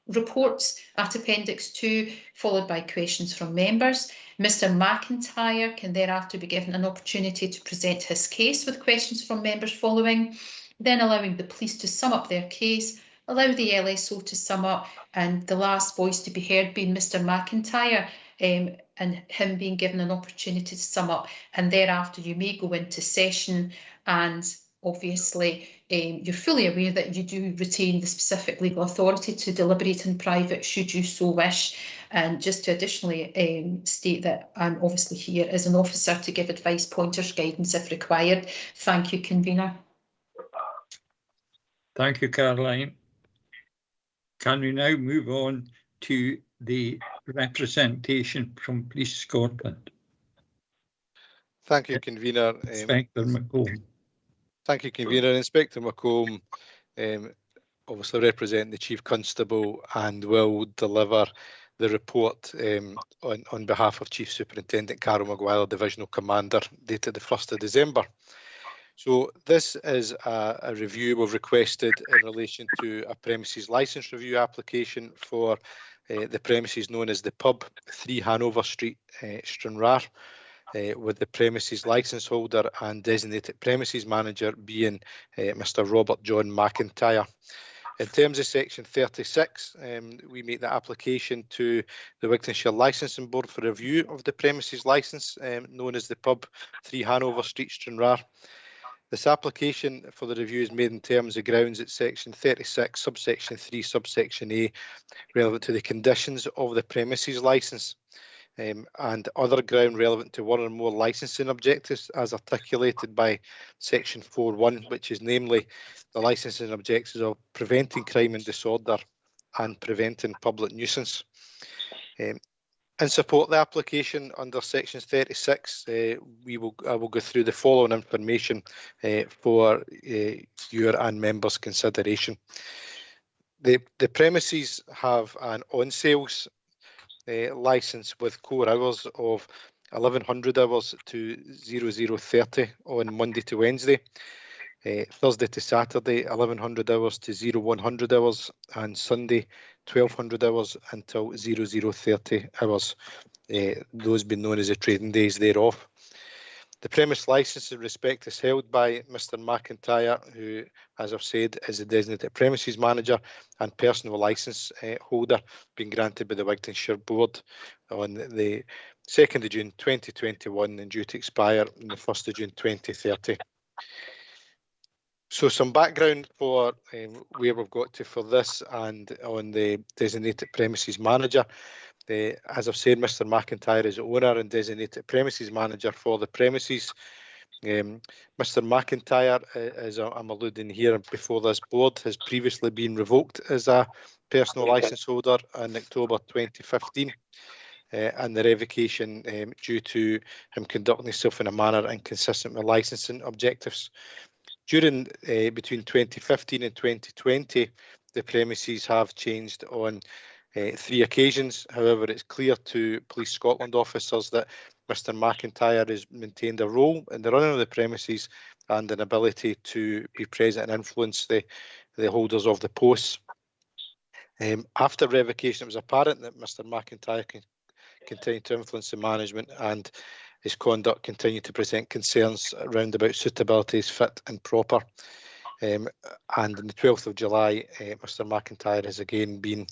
reports at Appendix 2, followed by questions from members. Mr. McIntyre can thereafter be given an opportunity to present his case with questions from members following, then allowing the police to sum up their case, allow the LSO to sum up, and the last voice to be heard being Mr. McIntyre, and him being given an opportunity to sum up. And thereafter you may go into session and obviously you're fully aware that you do retain the specific legal authority to deliberate in private should you so wish. And just to additionally state that I'm obviously here as an officer to give advice, pointers, guidance if required. Thank you, Convener. Thank you, Caroline. Can we now move on to the representation from Police Scotland? Thank you, Convener. Inspector McComb. Thank you, Convener. Inspector McComb, obviously representing the Chief Constable, and will deliver the report on behalf of Chief Superintendent Carol Maguire, Divisional Commander, dated the 1st of December. So this is a review we've requested in relation to a premises licence review application for the premises known as the Pub, 3 Hanover Street, Stranraer, with the premises licence holder and designated premises manager being Mr. Robert John McIntyre. In terms of section 36, we make the application to the Wigtownshire Licensing Board for review of the premises licence known as the Pub, 3 Hanover Street, Stranraer. This application for the review is made in terms of grounds at section 36, subsection 3, subsection A, relevant to the conditions of the premises licence, and other ground relevant to one or more licensing objectives as articulated by section 4.1, which is namely the licensing objectives of preventing crime and disorder and preventing public nuisance. In support of the application under section 36, I will go through the following information for your and members' consideration. The premises have an on-sales licence with core hours of 1100 hours to 00:30 on Monday to Wednesday, Thursday to Saturday 1100 hours to 0100 hours, and Sunday 1200 hours until 00:30 hours, those being known as the trading days thereof. The premise licence in respect is held by Mr. McIntyre, who, as I've said, is the designated premises manager and personal licence holder, being granted by the Wigtownshire Board on the 2nd of June 2021 and due to expire on the 1st of June 2030. So some background for where we've got to for this and on the designated premises manager. As I've said, Mr. McIntyre is owner and designated premises manager for the premises. Mr. McIntyre, as I'm alluding here before this board, has previously been revoked as a personal licence holder in October 2015. And the revocation due to him conducting himself in a manner inconsistent with licensing objectives. During between 2015 and 2020, the premises have changed on 3 occasions. However, it's clear to Police Scotland officers that Mr. McIntyre has maintained a role in the running of the premises and an ability to be present and influence the holders of the posts. After revocation, it was apparent that Mr. McIntyre continued to influence the management, and his conduct continued to present concerns around about suitability as fit and proper. And on the 12th of July, Mr. McIntyre has again been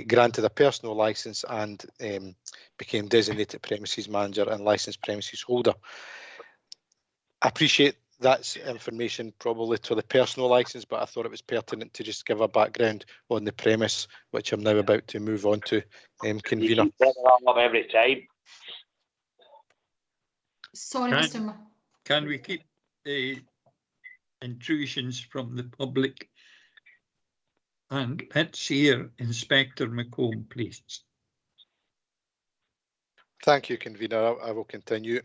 granted a personal licence and became designated premises manager and licensed premises holder. I appreciate that's information probably to the personal licence, but I thought it was pertinent to just give a background on the premise, which I'm now about to move on to. Convener. Every time. Sorry, Mr. Can we keep the intrusions from the public? And let's hear Inspector McComb, please. Thank you, Convener. I will continue.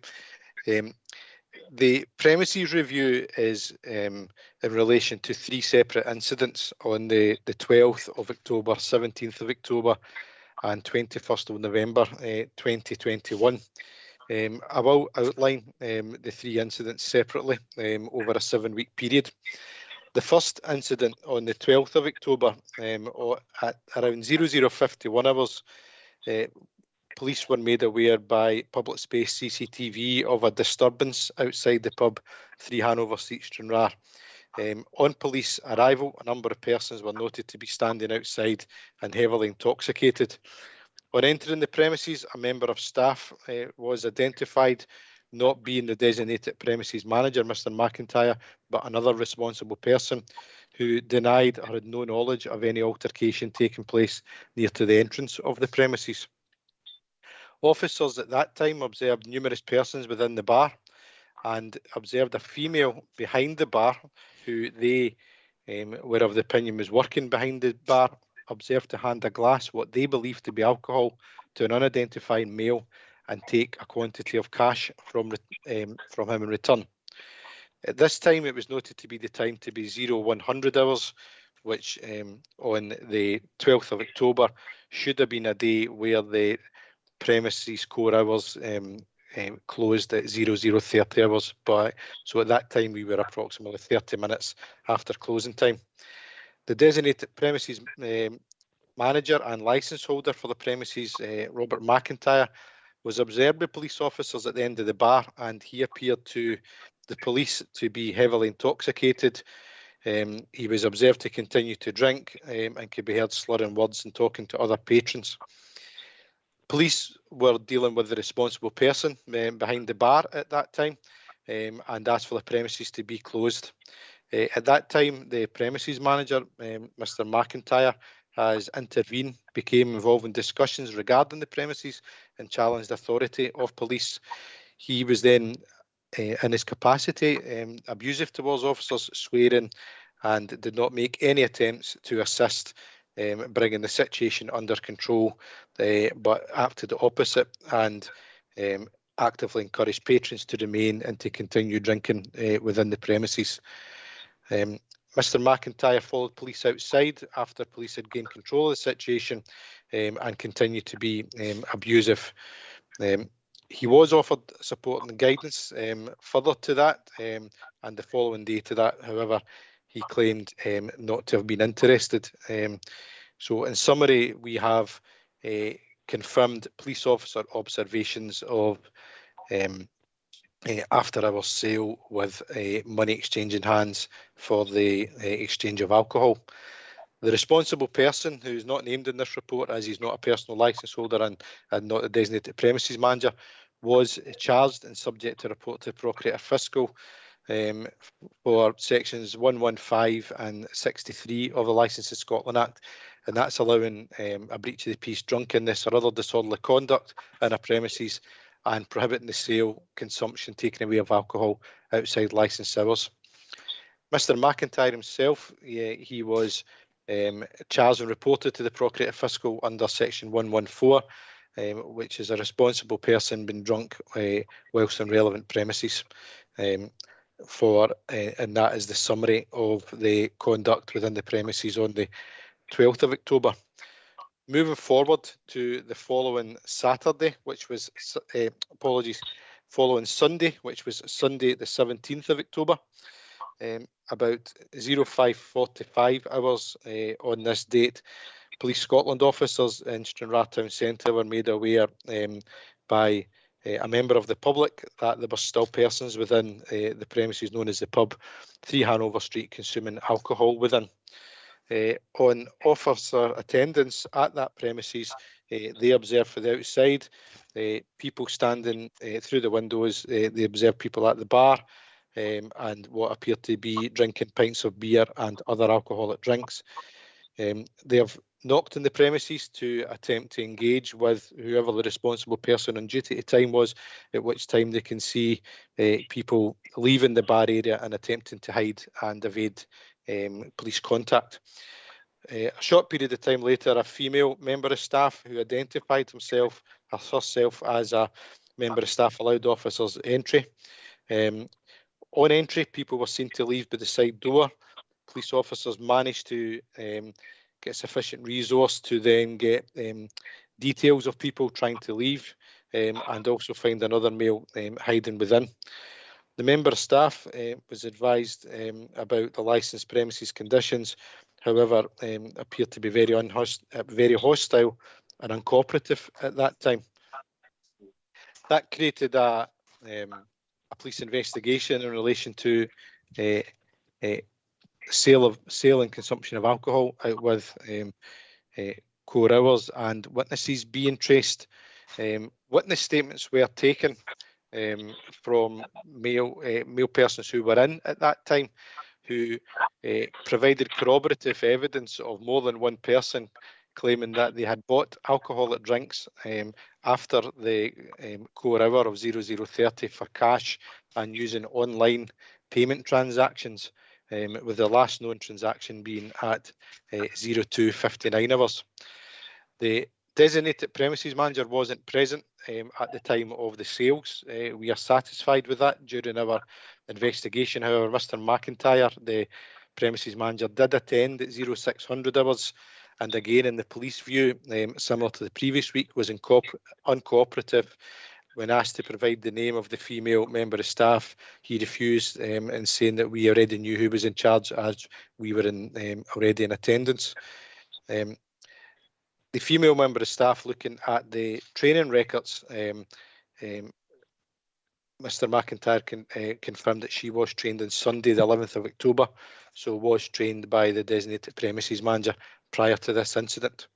The premises review is in relation to 3 separate incidents on the 12th of October, 17th of October and 21st of November 2021. I will outline the 3 incidents separately over a 7-week period. The first incident on the 12th of October at around 00:51 hours, police were made aware by public space CCTV of a disturbance outside the pub 3 Hanover Street, Stranraer. On police arrival, a number of persons were noted to be standing outside and heavily intoxicated. On entering the premises, a member of staff was identified not being the designated premises manager, Mr. McIntyre, but another responsible person who denied or had no knowledge of any altercation taking place near to the entrance of the premises. Officers at that time observed numerous persons within the bar and observed a female behind the bar who they were of the opinion was working behind the bar, observed to hand a glass, what they believed to be alcohol, to an unidentified male and take a quantity of cash from him in return. At this time, it was noted to be the time to be 0100 hours, which on the 12th of October should have been a day where the premises core hours closed at 0030 hours. But so at that time, we were approximately 30 minutes after closing time. The designated premises manager and licence holder for the premises, Robert McIntyre, was observed by police officers at the end of the bar, and he appeared to the police to be heavily intoxicated. He was observed to continue to drink and could be heard slurring words and talking to other patrons. Police were dealing with the responsible person behind the bar at that time and asked for the premises to be closed. At that time, the premises manager, Mr. McIntyre, has intervened, became involved in discussions regarding the premises and challenged the authority of police. He was then, in his capacity, abusive towards officers, swearing, and did not make any attempts to assist bringing the situation under control, but acted the opposite and actively encouraged patrons to remain and to continue drinking within the premises. Mr. McIntyre followed police outside after police had gained control of the situation and continued to be abusive. He was offered support and guidance further to that, and the following day to that, however, he claimed not to have been interested. So in summary, we have confirmed police officer observations of after hours sale with money exchange in hands for the exchange of alcohol. The responsible person, who is not named in this report as he's not a personal licence holder and not a designated premises manager, was charged and subject to report to Procurator Fiscal for sections 115 and 63 of the Licensing Scotland Act, and that's allowing a breach of the peace, drunkenness or other disorderly conduct in a premises and prohibiting the sale, consumption, taking away of alcohol outside licensed hours. Mr. McIntyre himself, he was charged and reported to the Procurator Fiscal under section 114, which is a responsible person being drunk whilst on relevant premises. And that is the summary of the conduct within the premises on the 12th of October. Moving forward to the following Saturday, which was, following Sunday, which was Sunday the 17th of October, about 05:45 hours on this date, Police Scotland officers in Stranraer Town Centre were made aware by a member of the public that there were still persons within the premises known as the pub, 3 Hanover Street, consuming alcohol within. On officer attendance at that premises, they observed for the outside people standing through the windows. They observed people at the bar and what appeared to be drinking pints of beer and other alcoholic drinks. They have knocked on the premises to attempt to engage with whoever the responsible person on duty at the time was, at which time they can see people leaving the bar area and attempting to hide and evade police contact. A short period of time later, a female member of staff who identified herself as a member of staff allowed officers entry. On entry, people were seen to leave by the side door. Police officers managed to get sufficient resource to then get details of people trying to leave and also find another male hiding within. The member of staff was advised about the licensed premises conditions, however, appeared to be very hostile and uncooperative at that time. That created a police investigation in relation to sale and consumption of alcohol out with core hours and witnesses being traced. Witness statements were taken from male persons who were in at that time, who provided corroborative evidence of more than one person claiming that they had bought alcoholic drinks after the core hour of 0030 for cash and using online payment transactions, with the last known transaction being at 02:59 hours. The designated premises manager wasn't present at the time of the sales. We are satisfied with that during our investigation. However, Mr. McIntyre, the premises manager, did attend at 0600 hours, and again, in the police view, similar to the previous week, was uncooperative. When asked to provide the name of the female member of staff, he refused, and saying that we already knew who was in charge, as we were already in attendance. The female member of staff, looking at the training records, Mr. McIntyre confirmed that she was trained on Sunday, the 11th of October, so was trained by the designated premises manager prior to this incident.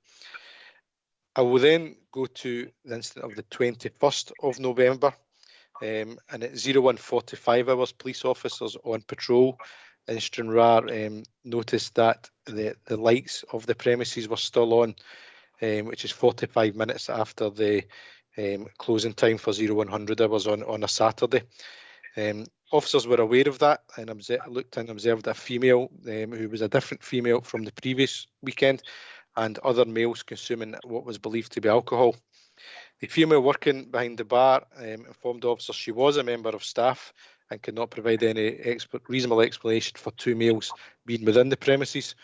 I will then go to the incident of the 21st of November, and at 01:45 hours, police officers on patrol in Stranraer noticed that the lights of the premises were still on, which is 45 minutes after the closing time for 0100 hours on a Saturday. Officers were aware of that and looked and observed a female who was a different female from the previous weekend, and other males consuming what was believed to be alcohol. The female working behind the bar informed officers she was a member of staff and could not provide any reasonable explanation for two males being within the premises.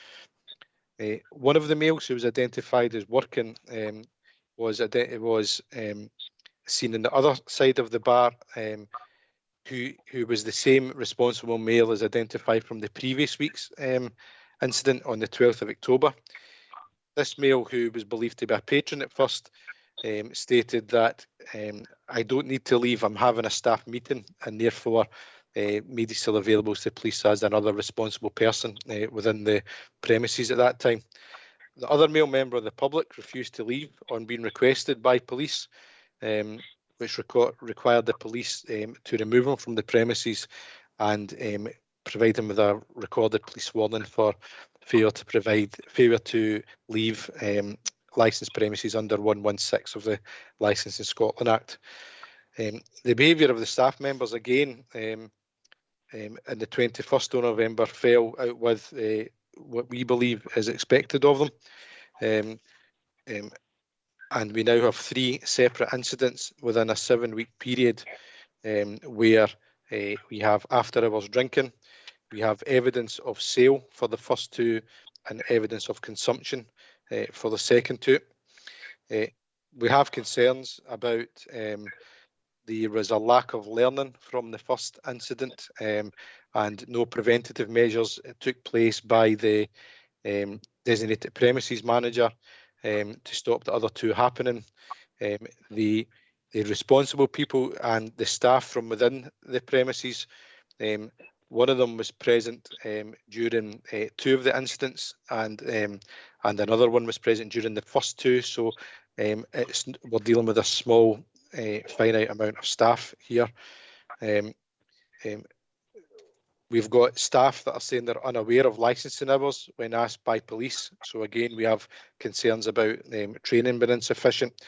One of the males, who was identified as working, was seen on the other side of the bar, who was the same responsible male as identified from the previous week's incident on the 12th of October. This male, who was believed to be a patron at first, stated that I don't need to leave, I'm having a staff meeting, and therefore made himself available to the police as another responsible person within the premises at that time. The other male member of the public refused to leave on being requested by police, which required the police to remove him from the premises and provide him with a recorded police warning for failure to leave licensed premises under 116 of the Licensing Scotland Act. The behaviour of the staff members, again, on the 21st of November, fell out with what we believe is expected of them. And we now have three separate incidents within a 7-week period where we have after hours drinking, we have evidence of sale for the first two, and evidence of consumption for the second two. We have concerns about there was a lack of learning from the first incident, and no preventative measures took place by the designated premises manager to stop the other two happening. The responsible people and the staff from within the premises, one of them was present during two of the incidents, and another one was present during the first two. So we're dealing with a small, finite amount of staff here. We've got staff that are saying they're unaware of licensing hours when asked by police. So again, we have concerns about training being insufficient,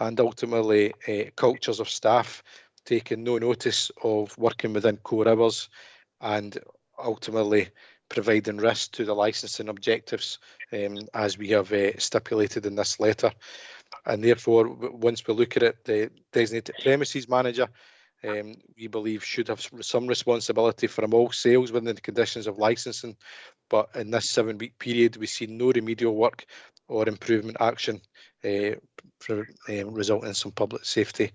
and ultimately cultures of staff taking no notice of working within core hours, and ultimately providing risk to the licensing objectives, as we have stipulated in this letter. And therefore, once we look at it, the designated premises manager, we believe, should have some responsibility for all sales within the conditions of licensing. But in this 7-week period, we've seen no remedial work or improvement action resulting in some public safety,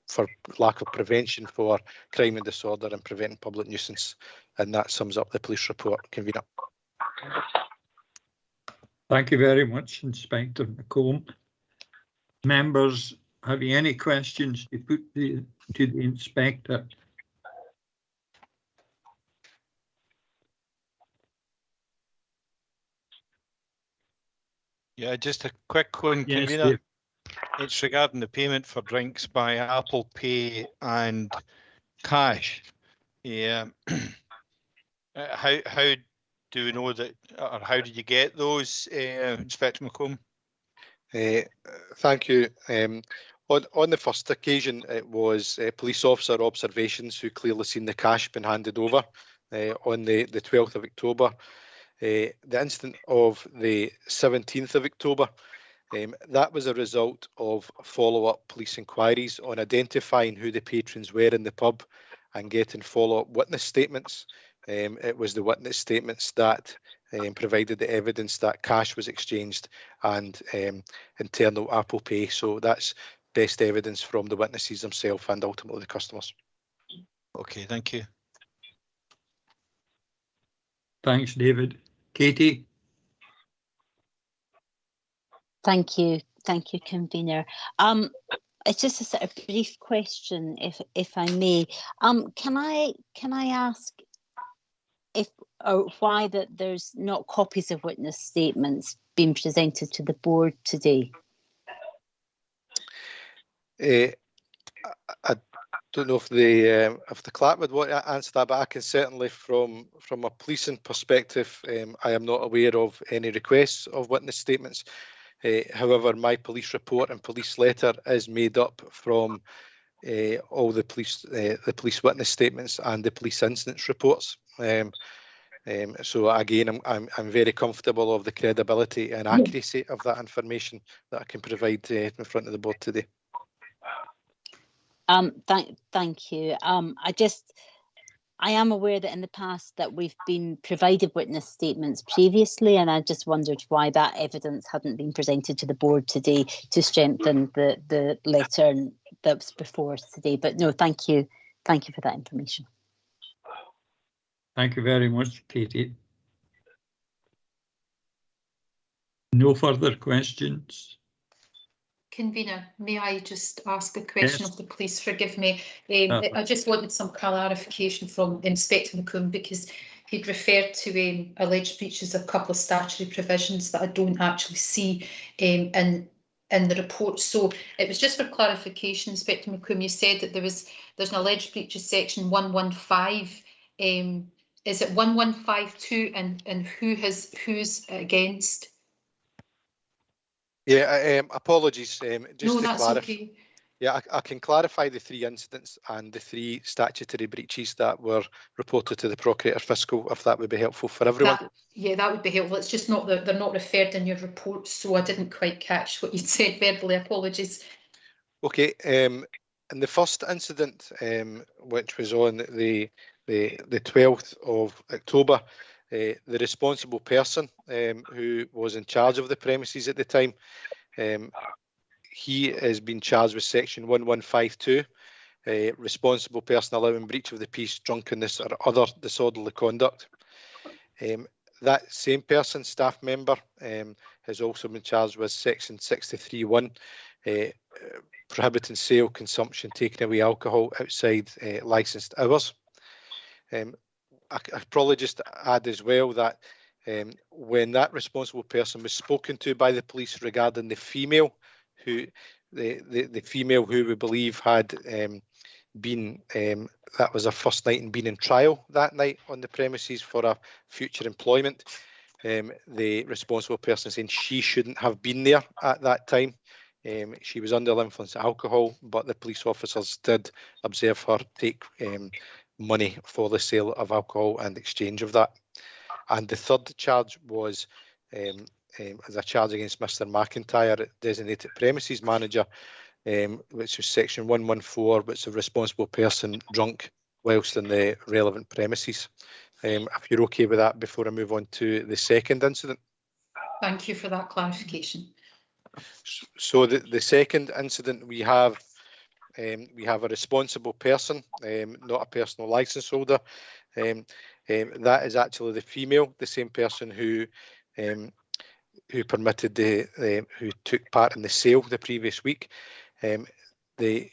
for lack of prevention for crime and disorder and preventing public nuisance. And that sums up the police report, Convener. Thank you very much, Inspector McComb. Members, have you any questions to put to the Inspector? Yeah, just a quick one, Yes, Convener. It's regarding the payment for drinks by Apple Pay and cash. Yeah. How do we know that, or how did you get those, Inspector McComb? Thank you. On the first occasion, it was police officer observations who clearly seen the cash being handed over on the 12th of October. The incident of the 17th of October, that was a result of follow-up police inquiries on identifying who the patrons were in the pub and getting follow-up witness statements. It was the witness statements that provided the evidence that cash was exchanged and internal Apple Pay. So that's best evidence from the witnesses themselves and ultimately the customers. Okay, thank you. Thanks, David. Katie? Thank you, convener. It's just a sort of brief question, if I may. Can I ask if or why that there's not copies of witness statements being presented to the board today? I don't know if the clerk would want to answer that, but I can certainly, from a policing perspective, I am not aware of any requests of witness statements. However, my police report and police letter is made up from all the police witness statements and the police incidents reports. So again, I'm very comfortable of the credibility and accuracy of that information that I can provide in front of the board today. Thank you. I am aware that in the past that we've been provided witness statements previously, and I just wondered why that evidence hadn't been presented to the board today to strengthen the letter that was before us today. But no, thank you for that information. Thank you very much, Katie. No further questions? Convener, may I just ask a question Yes. of the police? Forgive me. I just wanted some clarification from Inspector McComb, because he'd referred to alleged breaches of a couple of statutory provisions that I don't actually see in the report. So it was just for clarification, Inspector McComb. You said that there's an alleged breach of section 115. Is it 1152, and who's against? Yeah, apologies. Just No, to that's clarify. okay. Yeah, I can clarify the 3 incidents and the 3 statutory breaches that were reported to the Procurator Fiscal, if that would be helpful for everyone. That would be helpful. It's just not that they're not referred in your report, so I didn't quite catch what you said verbally. Apologies. Okay. In the first incident, which was on the 12th of October, the responsible person who was in charge of the premises at the time, he has been charged with section 1152, responsible person allowing breach of the peace, drunkenness or other disorderly conduct. That same person, staff member, has also been charged with section 63(1, prohibiting sale, consumption, taking away alcohol outside licensed hours. I probably just add as well that when that responsible person was spoken to by the police regarding the female who we believe had been, that was her first night and been in trial that night on the premises for a future employment, the responsible person saying she shouldn't have been there at that time. She was under the influence of alcohol, but the police officers did observe her take money for the sale of alcohol and exchange of that. And the third charge was as a charge against Mr. McIntyre, designated premises manager, which was section 114, which is a responsible person drunk whilst in the relevant premises. If you're okay with that, before I move on to the second incident. Thank you for that clarification. So the second incident, we have a responsible person, not a personal licence holder. That is actually the female, the same person who permitted who took part in the sale the previous week.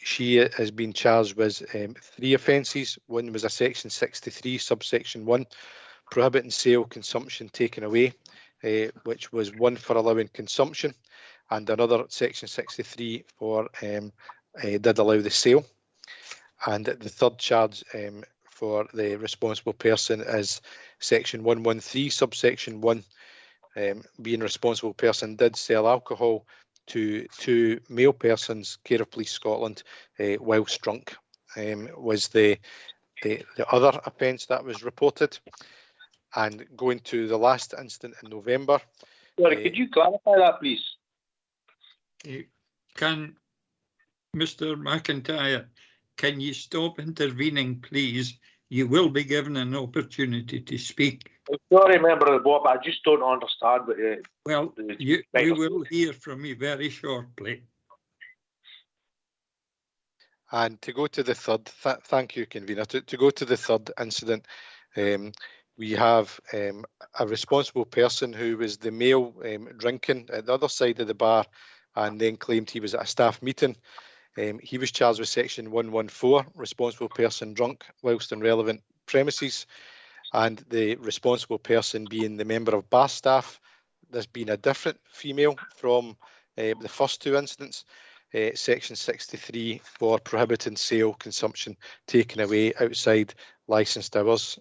She has been charged with 3 offences. One was a section 63, subsection 1, prohibiting sale, consumption, taken away, which was 1 for allowing consumption, and another section 63 for did allow the sale. And the third charge for the responsible person is section 113, subsection 1, being responsible person did sell alcohol to two male persons, care of Police Scotland, whilst drunk, was the other offence that was reported. And going to the last incident in November. Sorry, could you clarify that, please? Can Mr. McIntyre, can you stop intervening, please? You will be given an opportunity to speak. I'm sorry, member of the board, but I just don't understand. Well, we will hear from you very shortly. And to go to the third, thank you, convener. To go to the third incident, we have a responsible person who was the male drinking at the other side of the bar, and then claimed he was at a staff meeting. He was charged with section 114, responsible person drunk whilst in relevant premises, and the responsible person being the member of bar staff. There's been a different female from the first two incidents. Section 63 for prohibiting sale, consumption, taken away outside licensed hours.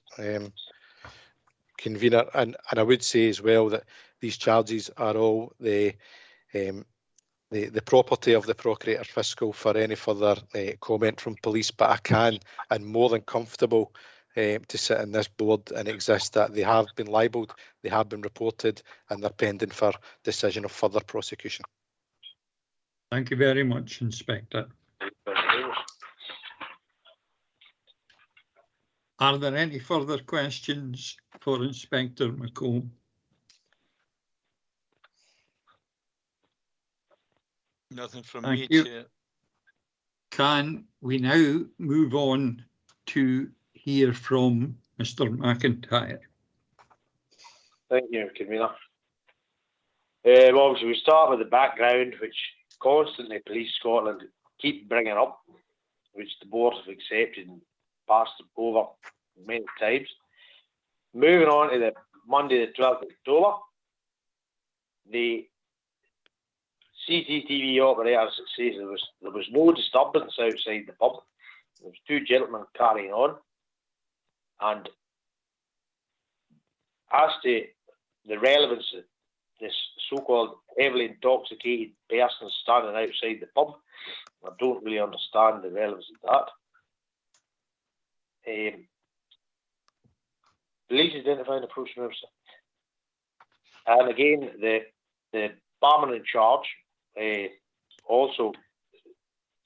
Convener, and I would say as well that these charges are all the property of the Procurator Fiscal for any further comment from police, but I can and more than comfortable to sit in this board and exist that they have been libelled, they have been reported, and they're pending for decision of further prosecution. Thank you very much, Inspector. Are there any further questions for Inspector McComb? Nothing from Thank me, you. Chair. Can we now move on to hear from Mr. McIntyre? Thank you, Convener. Obviously, we start with the background, which constantly Police Scotland keep bringing up, which the board have accepted and passed over many times. Moving on to the Monday, the 12th of October, the CCTV operators says there was no disturbance outside the pub. There was two gentlemen carrying on, and as to the relevance of this so-called heavily intoxicated person standing outside the pub, I don't really understand the relevance of that. Police identifying the person officer, and again the barman in charge also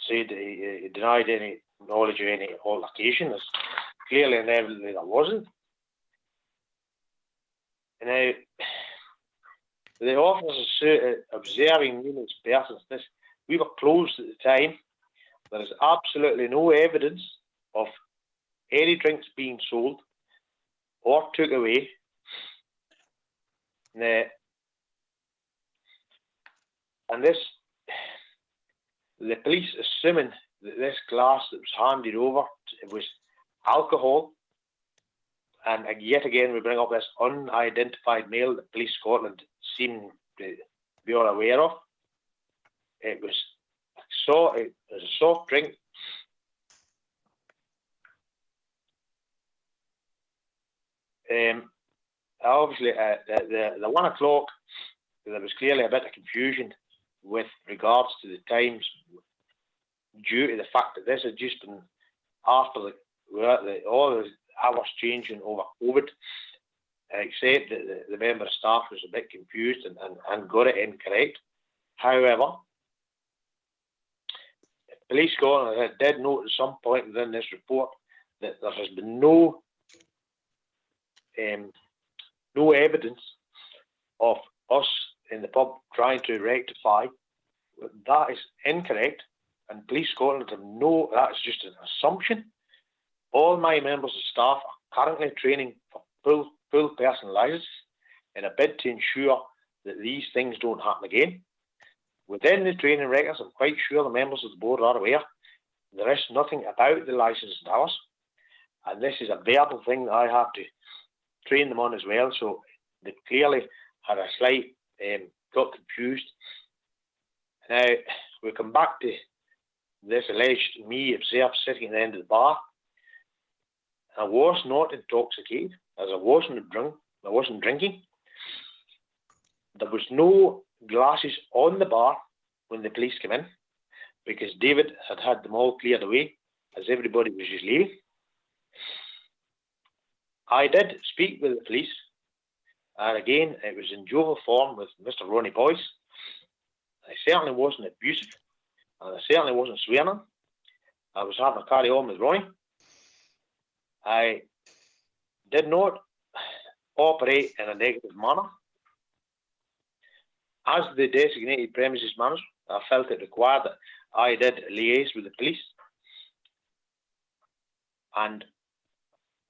said he denied any knowledge of any altercation. There's clearly and evidently there wasn't. Now, the officers observing numerous persons, we were closed at the time. There is absolutely no evidence of any drinks being sold or took away. Now, and the police assuming that this glass that was handed over was alcohol, and yet again we bring up this unidentified male that Police Scotland seem to be all aware of. It was a soft drink. Obviously, the 1 o'clock, there was clearly a bit of confusion with regards to the times, due to the fact that this had just been after all the hours changing over COVID, except that the member of staff was a bit confused and got it incorrect. However, Police Scotland did note at some point within this report that there has been no evidence of us in the pub trying to rectify. That is incorrect, and Police Scotland have that's just an assumption. All my members of staff are currently training for full person license in a bid to ensure that these things don't happen again. Within the training records, I'm quite sure the members of the board are aware, there is nothing about the licensed hours, and this is a verbal thing that I have to train them on as well, so they clearly had a slight, got confused Now, we come back to this alleged me observed sitting at the end of the bar. I was not intoxicated, as I wasn't drinking. There was no glasses on the bar when the police came in, because David had them all cleared away as everybody was just leaving. I did speak with the police, and again, it was in jovial form with Mr. Ronnie Boyce. I certainly wasn't abusive, and I certainly wasn't swearing. I was having a carry on with Ronnie. I did not operate in a negative manner. As the designated premises manager, I felt it required that I did liaise with the police. And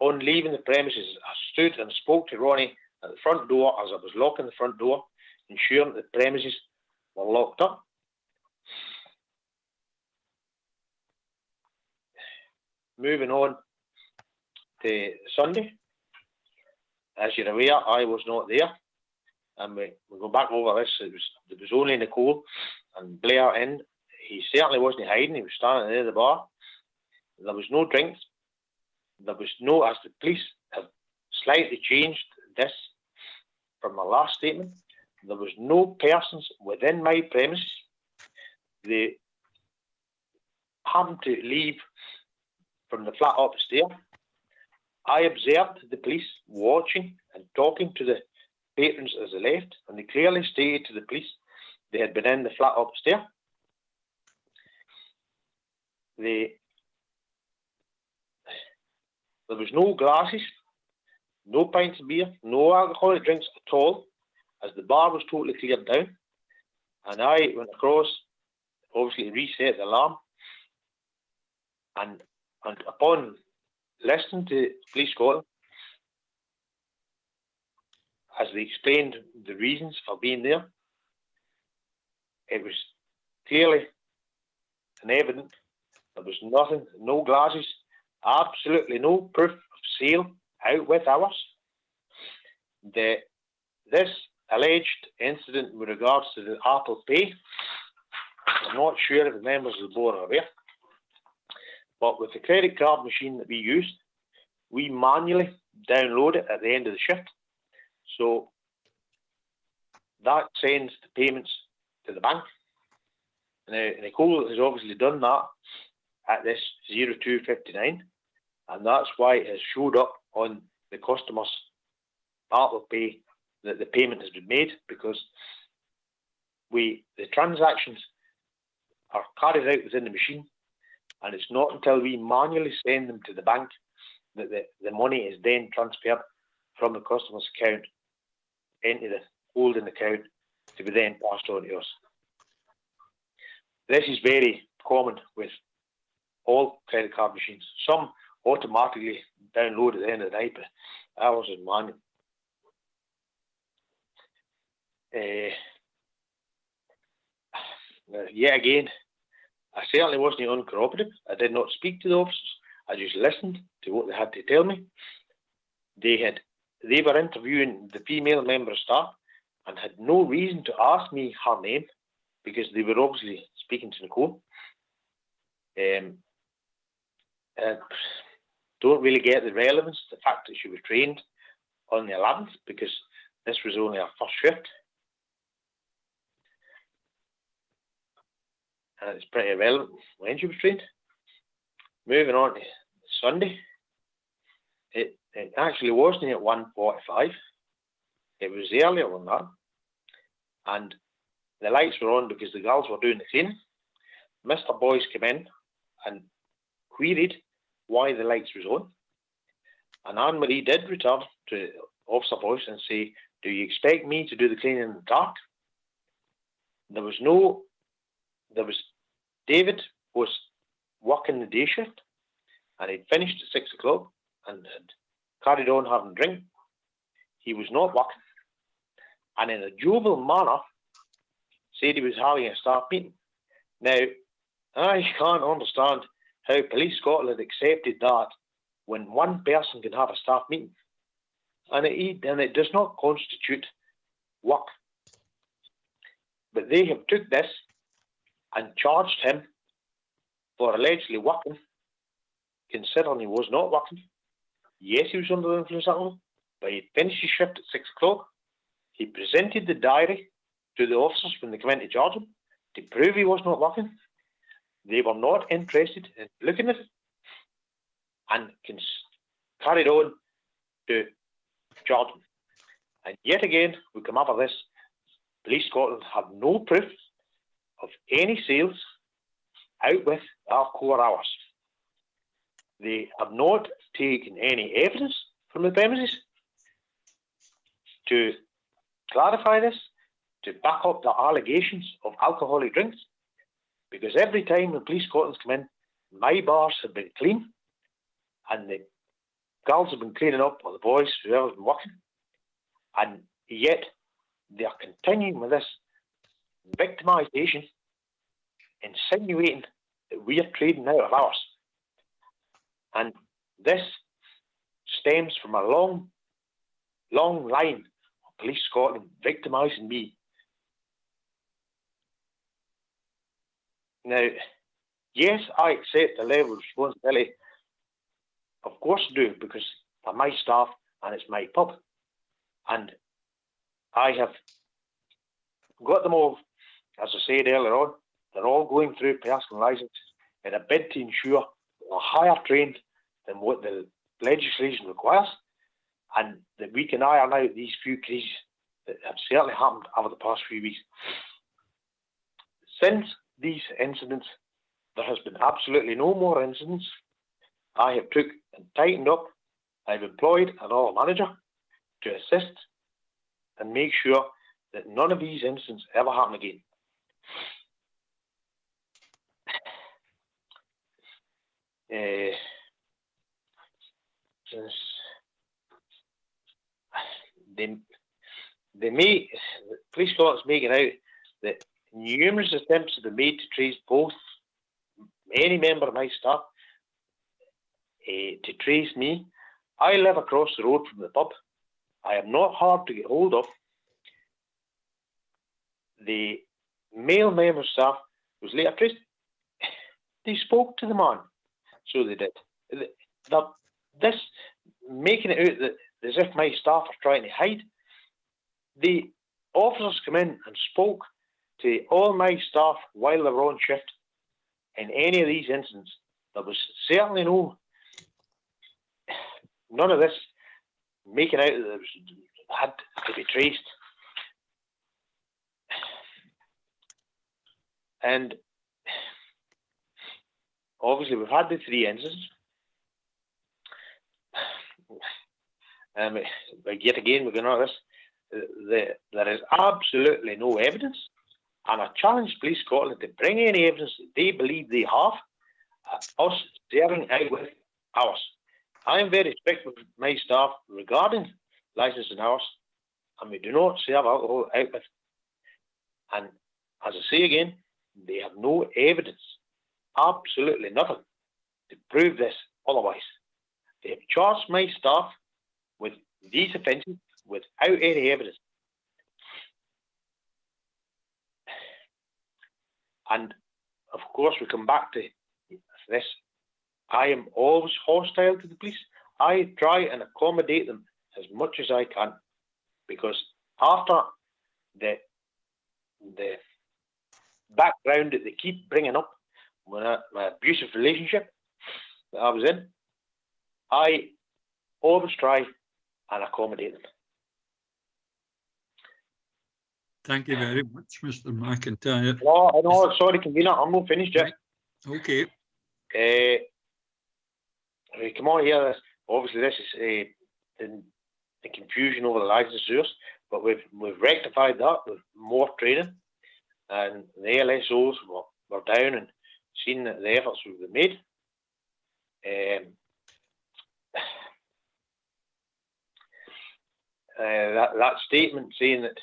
on leaving the premises, I stood and spoke to Ronnie at the front door as I was locking the front door, ensuring that the premises were locked up. Moving on to Sunday, as you're aware, I was not there, and we go back over this. There was only Nicole and Blair in. He certainly wasn't hiding. He was standing near the bar. There was no drinks. There was no, as the police have slightly changed this from my last statement, there was no persons within my premises. They happened to leave from the flat upstairs. I observed the police watching and talking to the patrons as they left, and they clearly stated to the police they had been in the flat upstairs. There was no glasses, no pints of beer, no alcoholic drinks at all, as the bar was totally cleared down. And I went across, obviously reset the alarm, and upon listening to Police Scotland, as they explained the reasons for being there, it was clearly and evident there was nothing, no glasses, absolutely no proof of sale out with hours. This alleged incident with regards to the Apple Pay, I'm not sure if the members of the board are aware, but with the credit card machine that we used, we manually download it at the end of the shift. So that sends the payments to the bank. Now, Nicole has obviously done that at this 0259, and that's why it has showed up on the customer's Apple Pay that the payment has been made, because the transactions are carried out within the machine, and it's not until we manually send them to the bank that the money is then transferred from the customer's account into the holding account to be then passed on to us. This is very common with all credit card machines. Some automatically download at the end of the night, but ours is manual. Yet again, I certainly wasn't uncooperative. I did not speak to the officers. I just listened to what they had to tell me. They were interviewing the female member of staff and had no reason to ask me her name, because they were obviously speaking to Nicole. Don't really get the relevance, the fact that she was trained on the 11th, because this was only her first shift. And it's pretty irrelevant when she was trained. Moving on to Sunday, it actually wasn't at 1:45. It was earlier than that. And the lights were on because the girls were doing the cleaning. Mr. Boyce came in and queried why the lights was on. And Anne-Marie did return to Officer Boyce and say, "Do you expect me to do the cleaning in the dark?" David was working the day shift, and he'd finished at 6 o'clock and had carried on having a drink. He was not working, and in a jovial manner said he was having a staff meeting. Now, I can't understand how Police Scotland accepted that when one person can have a staff meeting, and it does not constitute work. But they have took this and charged him for allegedly working, considering he was not working. Yes, he was under the influence of alcohol, but he'd finished his shift at 6 o'clock. He presented the diary to the officers when they came in to charge him to prove he was not working. They were not interested in looking at it and carried on to charge him. And yet again, we come up with this. Police Scotland have no proof of any sales out with our core hours. They have not taken any evidence from the premises to clarify this, to back up the allegations of alcoholic drinks, because every time the Police Scotland's come in, my bars have been clean, and the girls have been cleaning up, or the boys, whoever's been working, and yet they are continuing with this victimisation, insinuating that we are trading out of hours. And this stems from a long line of Police Scotland victimising me. Now, yes, I accept the level of responsibility. Of course I do, because they're my staff and it's my pub. And I have got them all, as I said earlier on, they're all going through personal licences in a bid to ensure they're higher trained than what the legislation requires, and that we can iron out these few cases that have certainly happened over the past few weeks. Since these incidents, there has been absolutely no more incidents. I have took and tightened up. I've employed another manager to assist and make sure that none of these incidents ever happen again. The Police Scotland's making out that numerous attempts have been made to trace both any member of my staff to trace me. I live across the road from the pub. I am not hard to get hold of. The male member of staff was later traced. They spoke to the man, so they did. This making it out that as if my staff are trying to hide. The officers come in and spoke to all my staff while they were on shift. In any of these incidents, there was certainly none of this making out that it had to be traced. And obviously we've had the 3 incidents. But yet again, we're going on this. There is absolutely no evidence, and I challenge Police Scotland to bring any evidence that they believe they have us serving out with hours. I am very strict with my staff regarding licensing hours, and we do not serve alcohol out with. And as I say again, they have no evidence, absolutely nothing, to prove this otherwise. They have charged my staff with these offences without any evidence. And of course, we come back to this. I am always hostile to the police. I try and accommodate them as much as I can, because after the background that they keep bringing up, my abusive relationship that I was in, I always try and accommodate them. Thank you very much, Mr. McIntyre. No, sorry, convener, I'm not finished yet. Okay. Come on here. Obviously, this is the confusion over the licensures, but we've rectified that with more training, and the LSOs were down and seen that the efforts we've made. That statement saying that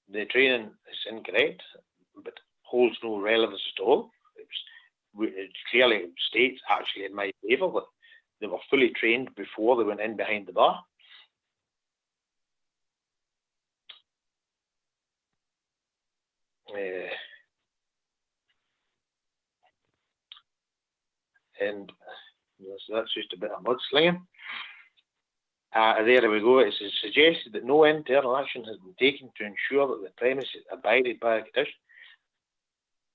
the training is incorrect, but holds no relevance at all. It clearly states actually in my favour that they were fully trained before they went in behind the bar. and so that's just a bit of mudslinging. There we go. It is suggested that no internal action has been taken to ensure that the premises abided by a condition.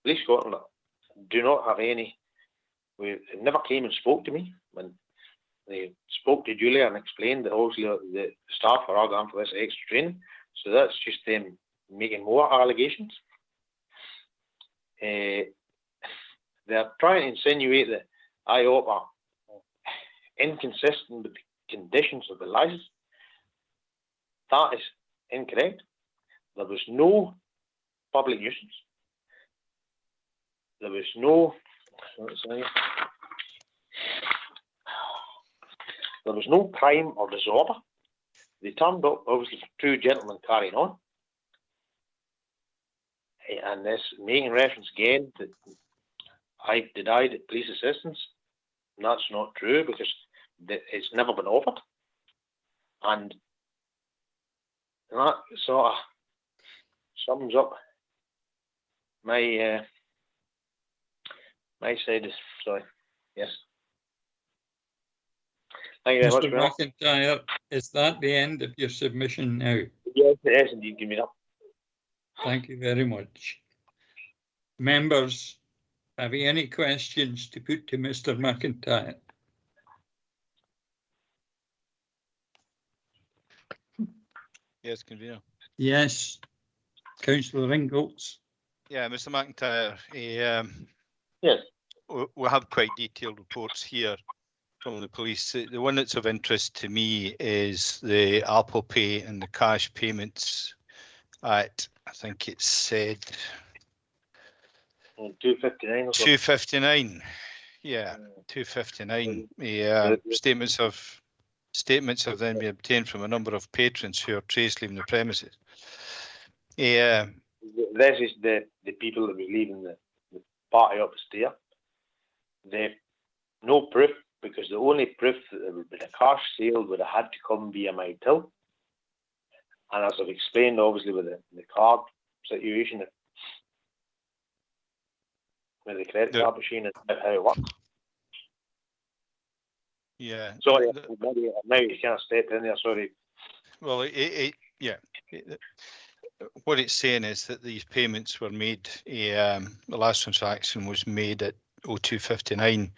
Police Scotland do not have any. They never came and spoke to me. When they spoke to Julia and explained that obviously the staff are all going for this extra training, so that's just them making more allegations. They're trying to insinuate that IOP are inconsistent with the conditions of the licence. That is incorrect. There was no public nuisance. There was no. There was no crime or disorder. They turned up, obviously, for two gentlemen carrying on. And this making reference again that I've denied police assistance. And that's not true because it's never been offered. And that sort of sums up my my side. Sorry. Yes. Thank you very much, Mr. McIntyre, is that the end of your submission now? Yes, it is indeed. Give me that. Thank you very much. Members, have you any questions to put to Mr. McIntyre? Yes, convener. Yes. Councillor Ingalls. Yeah, Mr. McIntyre, Yes. we have quite detailed reports here from the police. The one that's of interest to me is the Apple Pay and the cash payments at, I think it said 259. 259. Yeah, 259. Statements have then been obtained from a number of patrons who are traced leaving the premises. Yeah. This is the people that were leaving the party up the stair. They've no proof because the only proof that there would be a cash sale would have had to come via my till. And as I've explained, obviously, with the card situation, with the credit card machine and how it works. Yeah. Sorry, now you kind of stepped in there, sorry. Well, what it's saying is that these payments were made, the last transaction was made at 0259.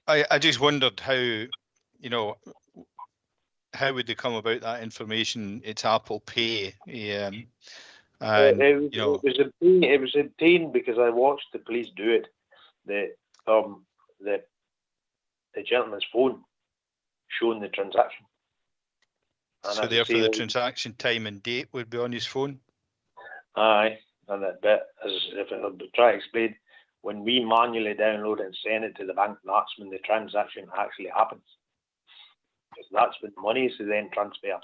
I just wondered how, how would they come about that information? It's Apple Pay. And, it was obtained because I watched the police do it. The gentleman's phone showing the transaction. And so therefore the transaction time and date would be on his phone? Aye, and that bit, as if I would try to explain, when we manually download and send it to the bank, that's when the transaction actually happens. Because that's when the money is then transferred.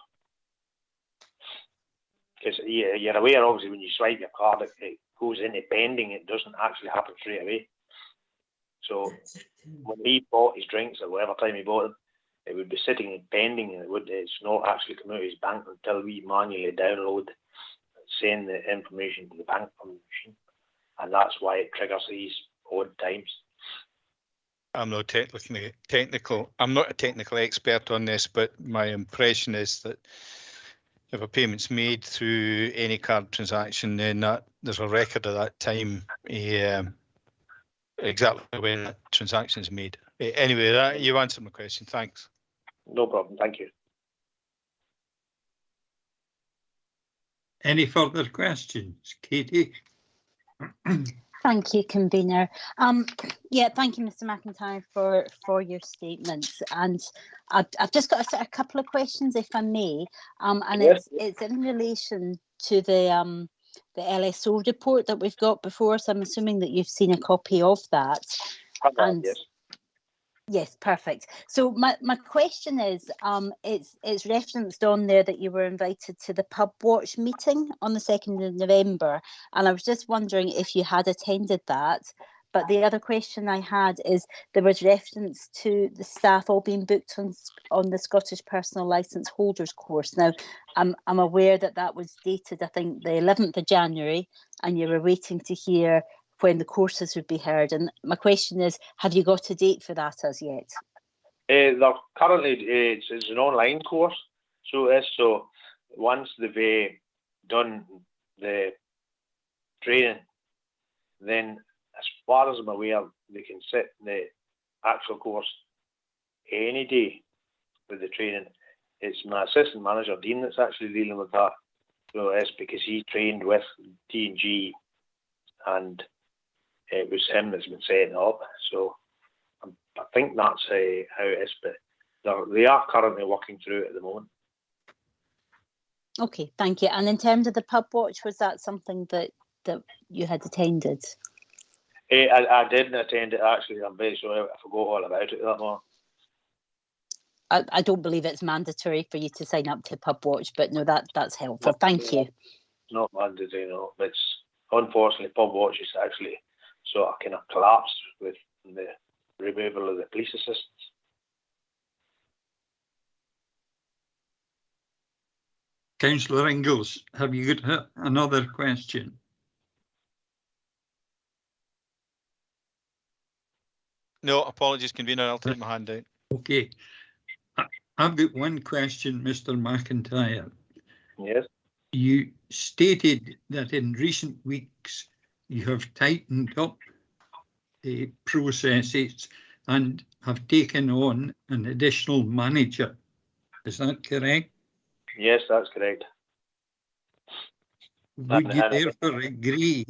Because you're aware, obviously, when you swipe your card, it goes into pending, it doesn't actually happen straight away. So when he bought his drinks or whatever time he bought them, it would be sitting in pending, and it's not actually coming out of his bank until we manually download and send the information to the bank from the machine. And that's why it triggers these odd times. I'm not technical. I'm not a technical expert on this, but my impression is that if a payment's made through any card transaction, then there's a record of that time, exactly when that transaction is made. Anyway, you answered my question. Thanks. No problem. Thank you. Any further questions, Katie? Thank you, convener. Yeah, thank you, Mr. McIntyre, for your statements. And I've just got a couple of questions, if I may. And yes. it's in relation to the LSO report that we've got before. So I'm assuming that you've seen a copy of that. Yes. Yes, perfect. So my question is, it's referenced on there that you were invited to the pub watch meeting on the 2nd of November, and I was just wondering if you had attended that. But the other question I had is there was reference to the staff all being booked on the Scottish Personal Licence Holders course. Now, I'm aware that was dated, I think, the 11th of January, and you were waiting to hear when the courses would be held. And my question is, have you got a date for that as yet? They're currently, it's an online course, so once they've done the training, then as far as I'm aware, they can sit the actual course any day with the training. It's my assistant manager, Dean, that's actually dealing with that. So it's because he trained with D&G and it was him that's been setting it up. So I think that's how it is, but they are currently working through it at the moment. Okay, thank you. And in terms of the pub watch, was that something that you had attended? I didn't attend it, actually. I'm very sorry, I forgot all about it that morning. I don't believe it's mandatory for you to sign up to pub watch, but no, that's helpful. Thank you. It's not mandatory, no. But it's unfortunately pub watch is actually sort of kind of collapsed with the removal of the police assistants. Councillor Ingalls, have you got another question? No, apologies, convener. I'll take my hand down. Okay. I've got one question, Mr. McIntyre. Yes. You stated that in recent weeks you have tightened up the processes and have taken on an additional manager. Is that correct? Yes, that's correct. Would you therefore agree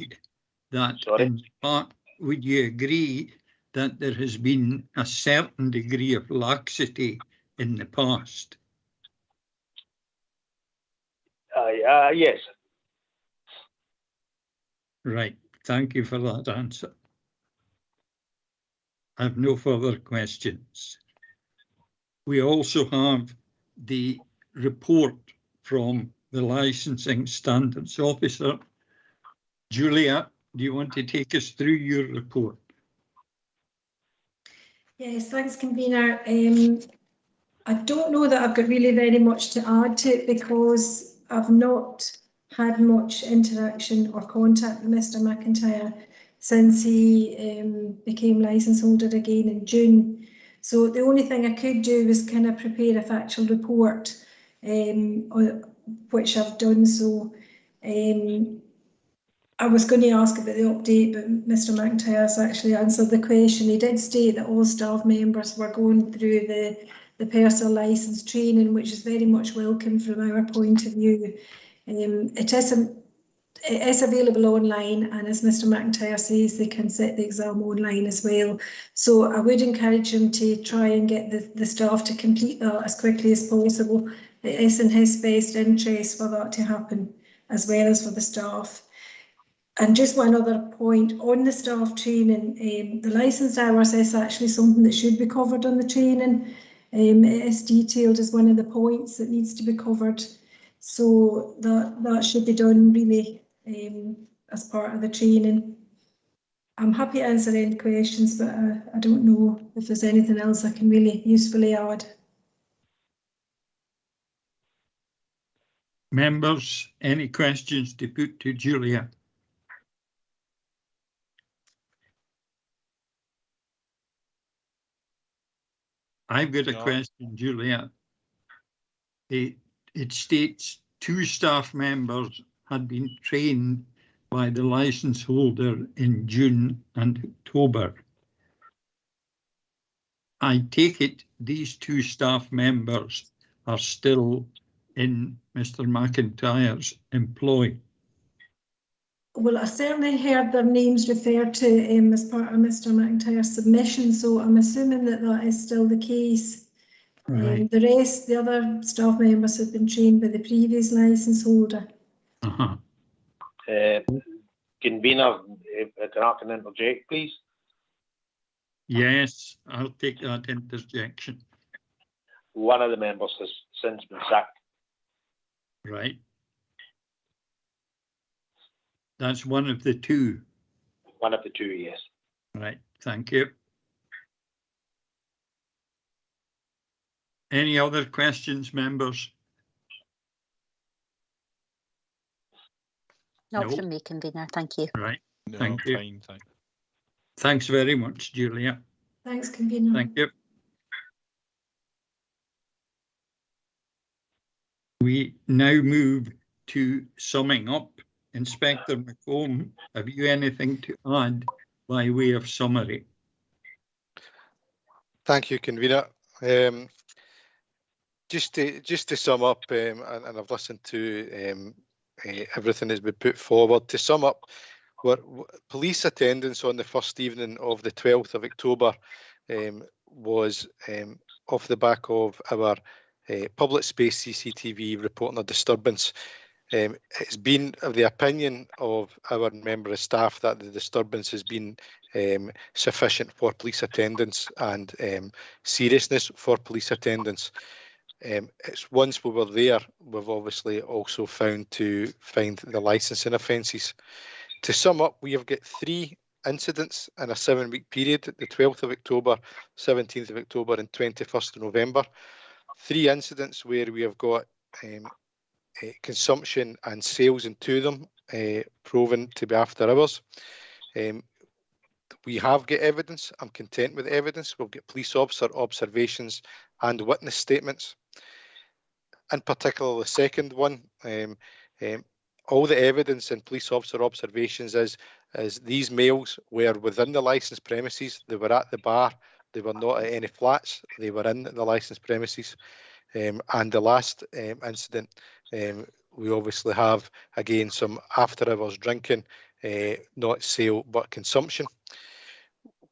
that in part, would you agree that there has been a certain degree of laxity in the past? Yes. Right. Thank you for that answer. I have no further questions. We also have the report from the Licensing Standards Officer. Julia, do you want to take us through your report? Yes, thanks, convener. I don't know that I've got really very much to add to it because I've not had much interaction or contact with Mr. McIntyre since he became licence holder again in June. So the only thing I could do was kind of prepare a factual report, which I've done. So I was going to ask about the update, but Mr. McIntyre has actually answered the question. He did state that all staff members were going through the personal licence training, which is very much welcome from our point of view. It is available online, and as Mr. McIntyre says, they can set the exam online as well. So I would encourage him to try and get the staff to complete that as quickly as possible. It is in his best interest for that to happen, as well as for the staff. And just one other point on the staff training, the licence hours is actually something that should be covered on the training. It is detailed as one of the points that needs to be covered. So that should be done really as part of the training. I'm happy to answer any questions, but I don't know if there's anything else I can really usefully add. Members, any questions to put to Julia? I've got a question, Julia. It states 2 staff members had been trained by the licence holder in June and October. I take it these 2 staff members are still in Mr. McIntyre's employ. Well, I certainly heard their names referred to as part of Mr. McIntyre's submission, so I'm assuming that is still the case. Right. The other staff members have been trained by the previous licence holder. Convener, can I interject, please? Yes, I'll take that interjection. One of the members has since been sacked. Right. That's one of the 2. One of the 2, yes. Right, thank you. Any other questions, members? Not from me, convener, thank you. Right. No, Thank you. fine, thanks. Thanks very much, Julia. Thanks, convener. Thank you. We now move to summing up. Inspector McComb, have you anything to add by way of summary? Thank you, convener. Just to sum up, and I've listened to everything that's been put forward. To sum up, police attendance on the first evening of the 12th of October was off the back of our public space CCTV reporting a disturbance. It's been of the opinion of our member of staff that the disturbance has been sufficient for police attendance and seriousness for police attendance. It's once we were there, we've obviously also found the licensing offences. To sum up, we have got 3 incidents in a 7-week period, the 12th of October, 17th of October and 21st of November. 3 incidents where we have got consumption and sales into them proven to be after hours. We have got evidence. I'm content with the evidence. We've got police officer observations and witness statements. In particular, the second one, all the evidence and police officer observations is these males were within the licensed premises. They were at the bar. They were not at any flats. They were in the licensed premises. And the last incident, we obviously have, again, some after hours drinking, not sale, but consumption.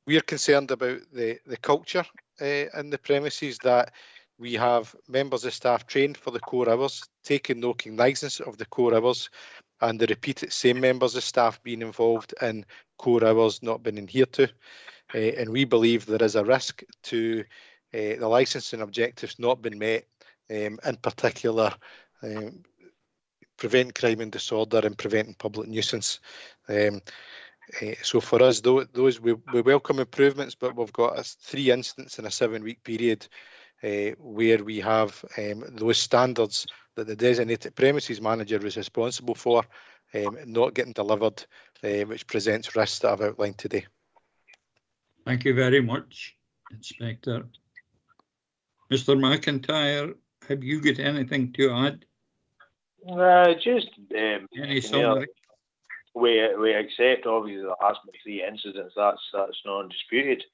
We are concerned about the culture in the premises, that we have members of staff trained for the core hours, taking no cognizance of the core hours, and the repeated same members of staff being involved in core hours not being adhered to. And we believe there is a risk to the licensing objectives not being met, in particular preventing crime and disorder and preventing public nuisance. So for us, those we welcome improvements, but we've got 3 incidents in a 7-week period where we have those standards that the designated premises manager is responsible for not getting delivered, which presents risks that I've outlined today. Thank you very much, Inspector. Mr. McIntyre, have you got anything to add? Just Any summary? We accept obviously the last 3 incidents. That's non-disputed.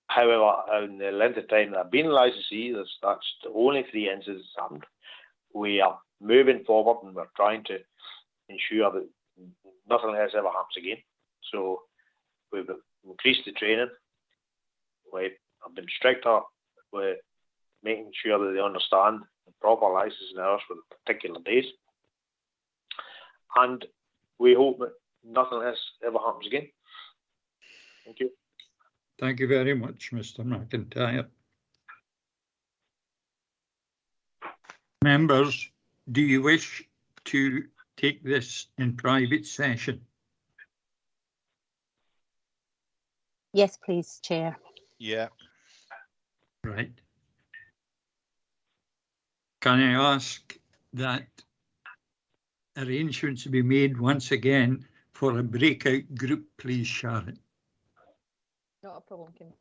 However, in the length of time that I've been licensee, that's the only 3 incidents happened. We are moving forward and we're trying to ensure that nothing else ever happens again. So we've increased the training. We've been stricter. We're making sure that they understand the proper licensing hours for the particular days. And we hope that nothing else ever happens again. Thank you. Thank you very much, Mr. McIntyre. Members, do you wish to take this in private session? Yes, please, Chair. Yeah. Right. Can I ask that arrangements be made once again for a breakout group, please, Sharon? Not a problem, Kim.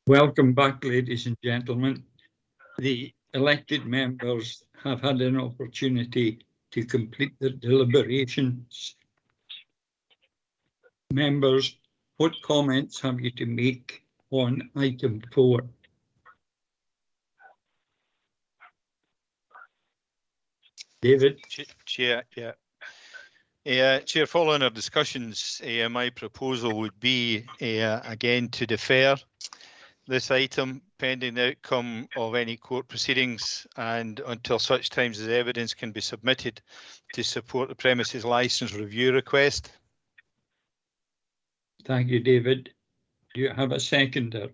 Welcome back, ladies and gentlemen. The elected members have had an opportunity to complete their deliberations. Members, what comments have you to make on item 4? David? Chair, Chair, following our discussions, my proposal would be again to defer this item pending the outcome of any court proceedings and until such times as evidence can be submitted to support the premises licence review request. Thank you, David. Do you have a seconder?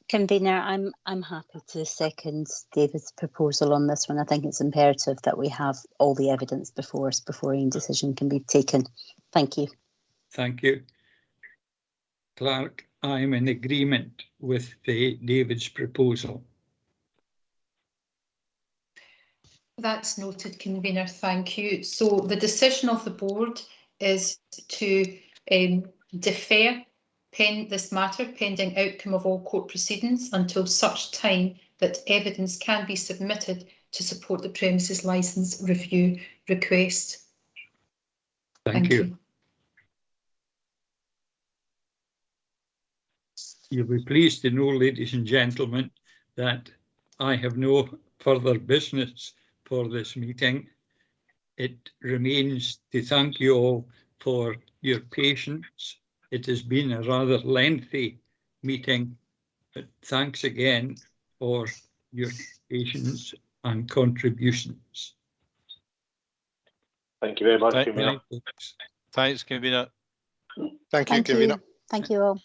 Convener, I'm happy to second David's proposal on this one. I think it's imperative that we have all the evidence before us before any decision can be taken. Thank you. Thank you. Clerk, I am in agreement with David's proposal. That's noted, Convener. Thank you. So the decision of the board is to defer this matter pending outcome of all court proceedings until such time that evidence can be submitted to support the premises licence review request. Thank you. You'll be pleased to know, ladies and gentlemen, that I have no further business for this meeting. It remains to thank you all for your patience. It has been a rather lengthy meeting, but thanks again for your patience and contributions. Thank you very much, Convener. Thanks, Convener. Thank you, Convener. Thank you all.